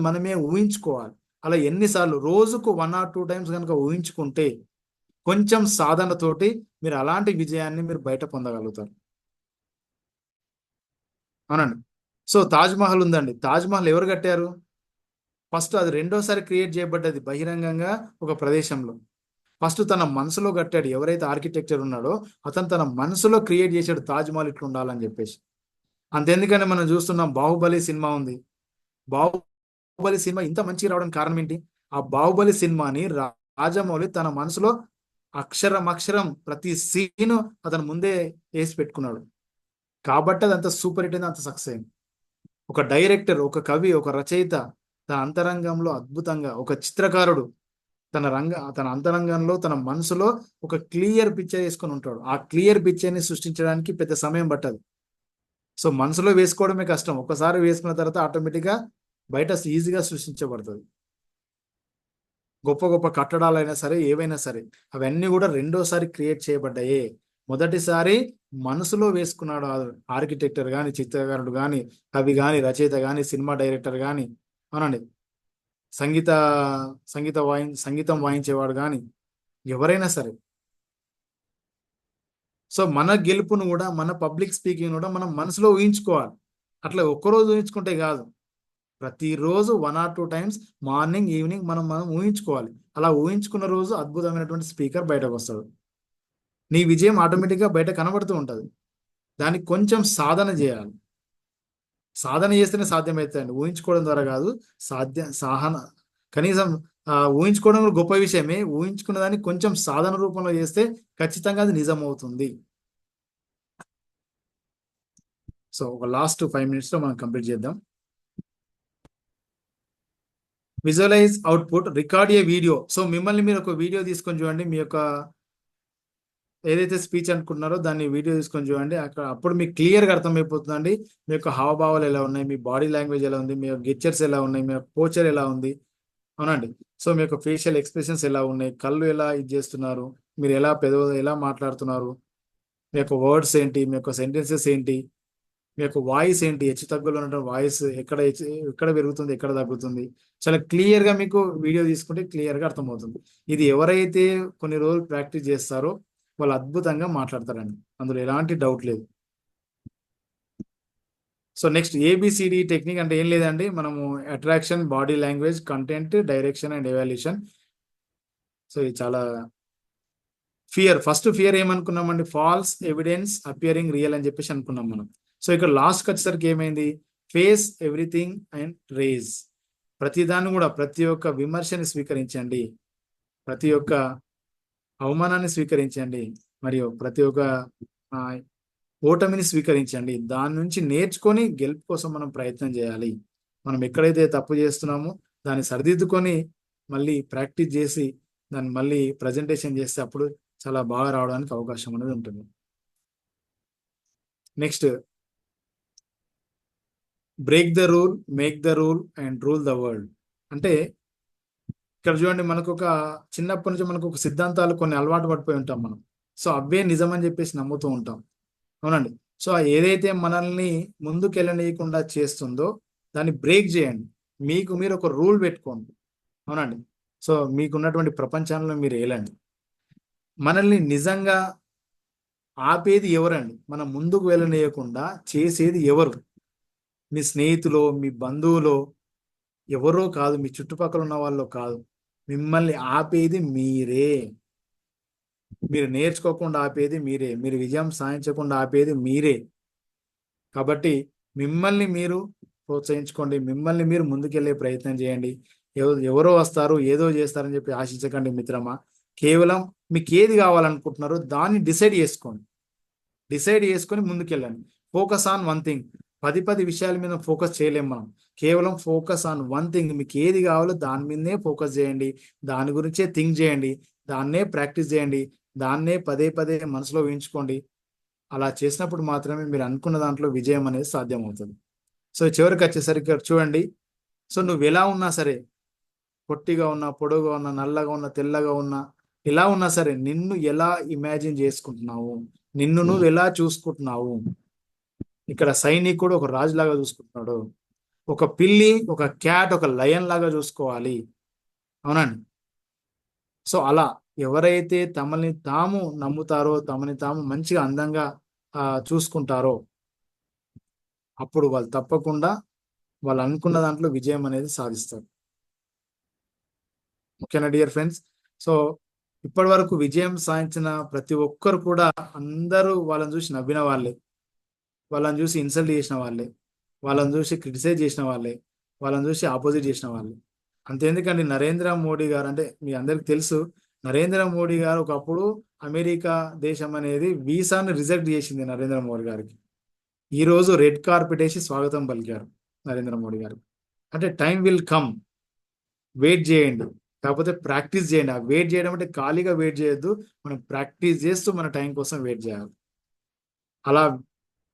మనమే ఊహించుకోవాలి. అలా ఎన్నిసార్లు, రోజుకు 1 or 2 times కనుక ఊహించుకుంటే కొంచెం సాధనతోటి మీరు అలాంటి విజయాన్ని మీరు బయట పొందగలుగుతారు. అవునండి. సో తాజ్మహల్ ఉందండి, తాజ్మహల్ ఎవరు కట్టారు? ఫస్ట్ అది రెండోసారి క్రియేట్ చేయబడ్డది బహిరంగంగా ఒక ప్రదేశంలో. ఫస్ట్ తన మనసులో కట్టాడు, ఎవరైతే ఆర్కిటెక్చర్ ఉన్నాడో అతను తన మనసులో క్రియేట్ చేశాడు తాజ్మహల్ ఇట్లా ఉండాలని చెప్పేసి. అంతెందుకని మనం చూస్తున్నాం, బాహుబలి సినిమా ఉంది. బాహుబలి సినిమా ఇంత మంచిగా రావడానికి కారణం ఏంటి? ఆ బాహుబలి సినిమాని రాజమౌళి తన మనసులో అక్షరం ప్రతి సీను అతను ముందే వేసి పెట్టుకున్నాడు, కాబట్టి అది అంత సూపర్ హిట్ అయింది, అంత సక్సెస్ అయింది. ఒక డైరెక్టర్, ఒక కవి, ఒక రచయిత తన అంతరంగంలో అద్భుతంగా, ఒక చిత్రకారుడు తన అంతరంగంలో తన మనసులో ఒక క్లియర్ పిక్చర్ వేసుకొని ఉంటాడు. ఆ క్లియర్ పిక్చర్ని సృష్టించడానికి పెద్ద సమయం పట్టదు. సో మనసులో వేసుకోవడమే కష్టం, ఒకసారి వేసుకున్న తర్వాత ఆటోమేటిక్గా బయట ఈజీగా సృష్టించబడుతుంది. గొప్ప గొప్ప కట్టడాలైనా సరే, ఏవైనా సరే, అవన్నీ కూడా రెండోసారి క్రియేట్ చేయబడ్డాయే. మొదటిసారి మనసులో వేసుకున్నాడు ఆర్కిటెక్టర్ కానీ, చిత్రకారుడు కానీ, కవి కానీ, రచయిత కానీ, సినిమా డైరెక్టర్ కానీ, అవునండి, సంగీతం వాయించేవాడు కానీ, ఎవరైనా సరే. సో మన గెలుపును కూడా, మన పబ్లిక్ స్పీకింగ్ కూడా మనం మనసులో ఊహించుకోవాలి. అట్లా ఒక్కరోజు ఊహించుకుంటే కాదు, ప్రతిరోజు 1 or 2 times మార్నింగ్ ఈవినింగ్ మనం ఊహించుకోవాలి. అలా ఊహించుకున్న రోజు అద్భుతమైనటువంటి స్పీకర్ బయటకు వస్తాడు. నీ విజయం ఆటోమేటిక్గా బయట కనబడుతూ ఉంటుంది. దానికి కొంచెం సాధన చేయాలి. సాధన చేస్తేనే సాధ్యమవుతాయండి, ఊహించుకోవడం ద్వారా కాదు. కనీసం ఊహించుకోవడం గొప్ప విషయమే, ఊహించుకున్న దాన్ని కొంచెం సాధన రూపంలో చేస్తే ఖచ్చితంగా అది నిజం అవుతుంది. సో ఒక లాస్ట్ 5 minutes మనం కంప్లీట్ చేద్దాం. విజువలైజ్ అవుట్పుట్, రికార్డ్ ఏ వీడియో. సో మిమ్మల్ని మీరు ఒక వీడియో తీసుకొని చూడండి, మీ యొక్క ఏదైతే స్పీచ్ అనుకుంటున్నారో దాన్ని వీడియో తీసుకొని చూడండి. అప్పుడు మీకు క్లియర్గా అర్థమైపోతుందండి మీ యొక్క హావభావాలు ఎలా ఉన్నాయి, మీ బాడీ లాంగ్వేజ్ ఎలా ఉంది, మీ యొక్క గెస్చర్స్ ఎలా ఉన్నాయి, మీ యొక్క పోచర్ ఎలా ఉంది. అవునండి. సో మీ యొక్క ఫేషియల్ ఎక్స్ప్రెషన్స్ ఎలా ఉన్నాయి, కళ్ళు ఎలా ఇది చేస్తున్నారు, మీరు ఎలా మాట్లాడుతున్నారు, మీ యొక్క వర్డ్స్ ఏంటి, మీ యొక్క సెంటెన్సెస్ ఏంటి, మీ యొక్క వాయిస్ ఏంటి, హెచ్చు తగ్గులు ఉన్నటువంటి వాయిస్ ఎక్కడ పెరుగుతుంది, ఎక్కడ తగ్గుతుంది, చాలా క్లియర్ గా మీకు వీడియో తీసుకుంటే క్లియర్ గా అర్థమవుతుంది. ఇది ఎవరైతే కొన్ని రోజులు ప్రాక్టీస్ చేస్తారో వాళ్ళు అద్భుతంగా మాట్లాడతారండి, అందులో ఎలాంటి డౌట్ లేదు. సో నెక్స్ట్ ఏబిసిడి టెక్నిక్ అంటే ఏం లేదండి, మనము attraction, body language, content, direction and evaluation. So ఇది చాలా ఫస్ట్ ఫియర్ ఏమనుకున్నామండి, ఫాల్స్ ఎవిడెన్స్ అపియరింగ్ రియల్ అని చెప్పేసి అనుకున్నాం మనం. సో ఇక్కడ లాస్ట్కి వచ్చేసరికి ఏమైంది, ఫేస్ ఎవ్రీథింగ్ అండ్ రేజ్. ప్రతిదాన్ని కూడా, ప్రతి ఒక్క విమర్శని స్వీకరించండి, ప్రతి ఒక్క అవమానాన్ని స్వీకరించండి, మరియు ప్రతి ఒక్క ఓటమిని స్వీకరించండి. దాని నుంచి నేర్చుకొని గెలుపు కోసం మనం ప్రయత్నం చేయాలి. మనం ఎక్కడైతే తప్పు చేస్తున్నామో దాన్ని సరిదిద్దుకొని మళ్ళీ ప్రాక్టీస్ చేసి దాన్ని మళ్ళీ ప్రజెంటేషన్ చేస్తే అప్పుడు చాలా బాగా రావడానికి అవకాశం అనేది ఉంటుంది. Next, break the rule, make the rule and rule the world. అంటే ఇక్కడ చూడండి, మనకు ఒక చిన్నప్పటి నుంచి మనకు ఒక సిద్ధాంతాలు కొన్ని అలవాటు పడిపోయి ఉంటాం మనం. సో అవే నిజం అని చెప్పేసి నమ్ముతూ ఉంటాం, అవునండి. సో ఏదైతే మనల్ని ముందుకు వెళ్ళనీయకుండా చేస్తుందో దాన్ని బ్రేక్ చేయండి. మీకు మీరు ఒక రూల్ పెట్టుకోండి, అవునండి. సో మీకున్నటువంటి ప్రపంచంలో మీరు వెళ్ళండి. మనల్ని నిజంగా ఆపేది ఎవరండి, మనం ముందుకు వెళ్ళనీయకుండా చేసేది ఎవరు? మీ స్నేహితులో, మీ బంధువులో ఎవరో కాదు, మీ చుట్టుపక్కల ఉన్న వాళ్ళు కాదు, మిమ్మల్ని ఆపేది మీరే. మీరు నేర్చుకోకుండా ఆపేది మీరే, మీరు విజయం సాధించకుండా ఆపేది మీరే. కాబట్టి మిమ్మల్ని మీరు ప్రోత్సహించుకోండి, మిమ్మల్ని మీరు ముందుకెళ్ళే ప్రయత్నం చేయండి. ఎవరో వస్తారు, ఏదో చేస్తారని చెప్పి ఆశించకండి మిత్రమా. కేవలం మీకు ఏది కావాలనుకుంటున్నారో దాన్ని డిసైడ్ చేసుకొని ముందుకెళ్ళండి. Focus on one thing. 10 విషయాల మీద ఫోకస్ చేయలేం మనం. కేవలం ఫోకస్ ఆన్ వన్ థింగ్. మీకు ఏది కావాలో దాని మీదనే ఫోకస్ చేయండి, దాని గురించే థింక్ చేయండి, దాన్నే ప్రాక్టీస్ చేయండి, దాన్నే పదే మనసులో ఊహించుకోండి. అలా చేసినప్పుడు మాత్రమే మీరు అనుకున్న దాంట్లో విజయం అనేది సాధ్యమవుతుంది. సో చివరికి వచ్చేసరికి చూడండి, సో నువ్వు ఎలా ఉన్నా సరే, పొట్టిగా ఉన్నా, పొడుగా ఉన్నా, నల్లగా ఉన్నా, తెల్లగా ఉన్నా, ఎలా ఉన్నా సరే, నిన్ను ఎలా ఇమాజిన్ చేసుకుంటున్నావు, నిన్ను నువ్వు ఎలా చూసుకుంటున్నావు. ఇక్కడ సైనికుడు ఒక రాజులాగా చూసుకుంటున్నాడు, ఒక పిల్లి, ఒక క్యాట్, ఒక లయన్ లాగా చూసుకోవాలి, అవునండి. సో అలా ఎవరైతే తమని తాము నమ్ముతారో, తమని తాము మంచిగా అందంగా చూసుకుంటారో అప్పుడు వాళ్ళు తప్పకుండా వాళ్ళు అనుకున్న దాంట్లో విజయం అనేది సాధిస్తారు. ఓకేనా డియర్ ఫ్రెండ్స్. సో ఇప్పటి వరకు విజయం సాధించిన ప్రతి ఒక్కరు కూడా అందరూ వాళ్ళని చూసి నవ్విన వాళ్ళే, వాళ్ళని చూసి ఇన్సల్ట్ చేసిన వాళ్ళే, వాళ్ళని చూసి క్రిటిసైజ్ చేసిన వాళ్ళే, వాళ్ళని చూసి ఆపోజిట్ చేసిన వాళ్ళే. అంతేందుకండి, నరేంద్ర మోడీ గారు అంటే మీ అందరికి తెలుసు, నరేంద్ర మోడీ గారు ఒకప్పుడు అమెరికా దేశం అనేది వీసాను రిజెక్ట్ చేసింది నరేంద్ర మోడీ గారికి. ఈరోజు రెడ్ కార్పెట్ వేసి స్వాగతం పలికారు నరేంద్ర మోడీ గారు. అంటే టైం విల్ కమ్, వెయిట్ చేయండి, కాకపోతే ప్రాక్టీస్ చేయండి. ఆ వెయిట్ చేయడం అంటే ఖాళీగా వెయిట్ చేయొద్దు, మనం ప్రాక్టీస్ చేస్తూ మన టైం కోసం వెయిట్ చేయాలి. అలా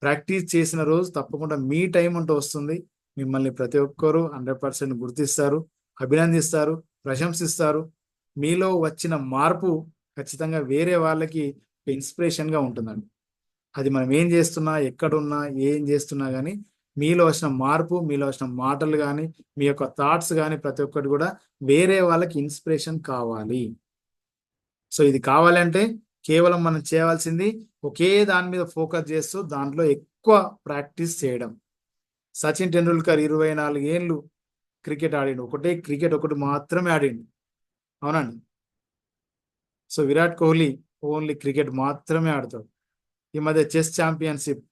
ప్రాక్టీస్ చేసిన రోజు తప్పకుండా మీ టైం అంటూ వస్తుంది. మిమ్మల్ని ప్రతి ఒక్కరూ 100% గుర్తిస్తారు, అభినందిస్తారు, ప్రశంసిస్తారు. మీలో వచ్చిన మార్పు ఖచ్చితంగా వేరే వాళ్ళకి ఇన్స్పిరేషన్గా ఉంటుందండి. అది మనం ఏం చేస్తున్నా, ఎక్కడున్నా, ఏం చేస్తున్నా కానీ మీలో వచ్చిన మార్పు, మీలో వచ్చిన మాటలు కానీ, మీ యొక్క థాట్స్ కానీ ప్రతి ఒక్కటి కూడా వేరే వాళ్ళకి ఇన్స్పిరేషన్ కావాలి. సో ఇది కావాలంటే కేవలం మనం చేయవలసింది ఒకే దాని మీద ఫోకస్ చేస్తూ దాంట్లో ఎక్కువ ప్రాక్టీస్ చేయడం. సచిన్ టెండూల్కర్ 24 ఏళ్ళు క్రికెట్ ఆడిండు, క్రికెట్ ఒకటి మాత్రమే ఆడిండు, అవునండి. So Virat Kohli only cricket మాత్రమే ఆడతాడు. ఈ మధ్య చెస్ ఛాంపియన్షిప్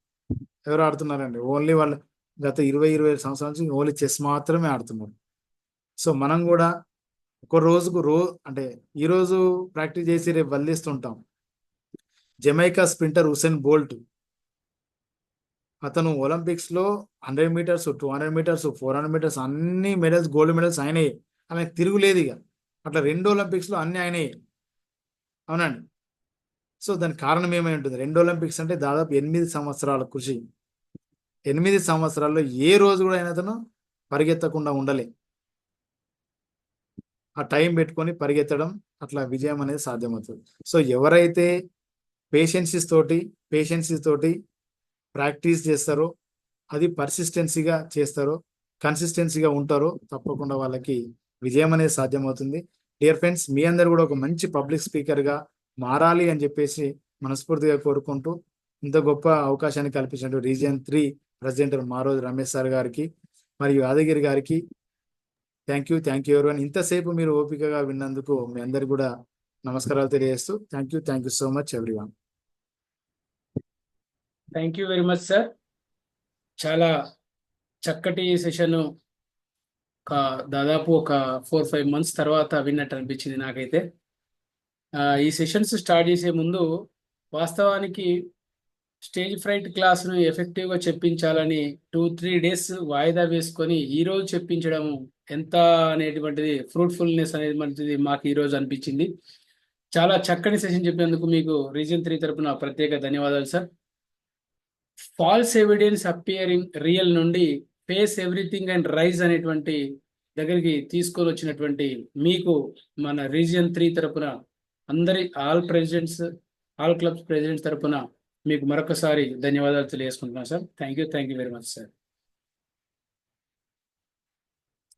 ఎవరు ఆడుతున్నారండి, ఓన్లీ వాళ్ళు గత 20-25 సంవత్సరాల నుంచి ఓన్లీ చెస్ మాత్రమే ఆడుతున్నారు. సో మనం కూడా ఒక రోజుకు అంటే ఈరోజు ప్రాక్టీస్ చేసి రేపు వదిలేస్తుంటాం. జమైకా స్ప్రింటర్ హుసేన్ బోల్ట్, అతను ఒలింపిక్స్ లో 100 మీటర్స్, 200 మీటర్స్, 400 మీటర్స్ అన్ని మెడల్స్, గోల్డ్ మెడల్స్ ఆయనయే. ఆమెకు తిరుగులేదు ఇక. అట్లా 2 ఒలింపిక్స్ లో అన్ని ఆయనయే, అవునండి. సో దానికి కారణం ఏమై ఉంటుంది, 2 ఒలింపిక్స్ అంటే దాదాపు 8 సంవత్సరాల కృషి. 8 సంవత్సరాల్లో ఏ రోజు కూడా ఆయన అతను పరిగెత్తకుండా ఉండలే. ఆ టైం పెట్టుకొని పరిగెత్తడం, అట్లా విజయం అనేది సాధ్యమవుతుంది. సో ఎవరైతే పేషెన్సీ తోటి ప్రాక్టీస్ చేస్తారో, అది పర్సిస్టెన్సీగా చేస్తారో, కన్సిస్టెన్సీగా ఉంటారో తప్పకుండా వాళ్ళకి విజయం అనేది సాధ్యమవుతుంది. డియర్ ఫ్రెండ్స్, మీ అందరు కూడా ఒక మంచి పబ్లిక్ స్పీకర్గా మారాలి అని చెప్పేసి మనస్ఫూర్తిగా కోరుకుంటూ, ఇంత గొప్ప అవకాశాన్ని కల్పించిన region 3 president Maroju Ramesh sir గారికి మరియు యాదగిరి గారికి థ్యాంక్ యూ ఎవరివన్. ఇంతసేపు మీరు ఓపికగా విన్నందుకు మీ అందరికి కూడా నమస్కారాలు తెలియజేస్తూ thank you so much everyone. Thank you very much sir. చాలా చక్కటి సెషన్, దాదాపు ఒక 4-5 months తర్వాత విన్నట్టు అనిపించింది నాకైతే. ఈ సెషన్స్ స్టార్ట్ చేసే ముందు వాస్తవానికి స్టేజ్ ఫ్రైట్ క్లాస్ను ఎఫెక్టివ్గా చెప్పించాలని 2-3 days వాయిదా వేసుకొని ఈరోజు చెప్పించడం ఎంత అనేటువంటిది ఫ్రూట్ఫుల్నెస్ అనేటువంటిది మాకు ఈరోజు అనిపించింది. చాలా చక్కని సెషన్ చెప్పినందుకు మీకు రీజన్ 3 తరపున ప్రత్యేక ధన్యవాదాలు sir. Falls evidence appearing real నుండి ఫేస్ ఎవ్రీథింగ్ అండ్ రైజ్ అనేటువంటి దగ్గరికి తీసుకొని వచ్చినటువంటి మీకు మన రీజియన్ 3 తరపున ఆల్ క్లబ్స్ ప్రెసిడెంట్స్ తరపున మీకు మరొకసారి ధన్యవాదాలు తెలియజేసుకుంటున్నాను sir. Thank you very much sir.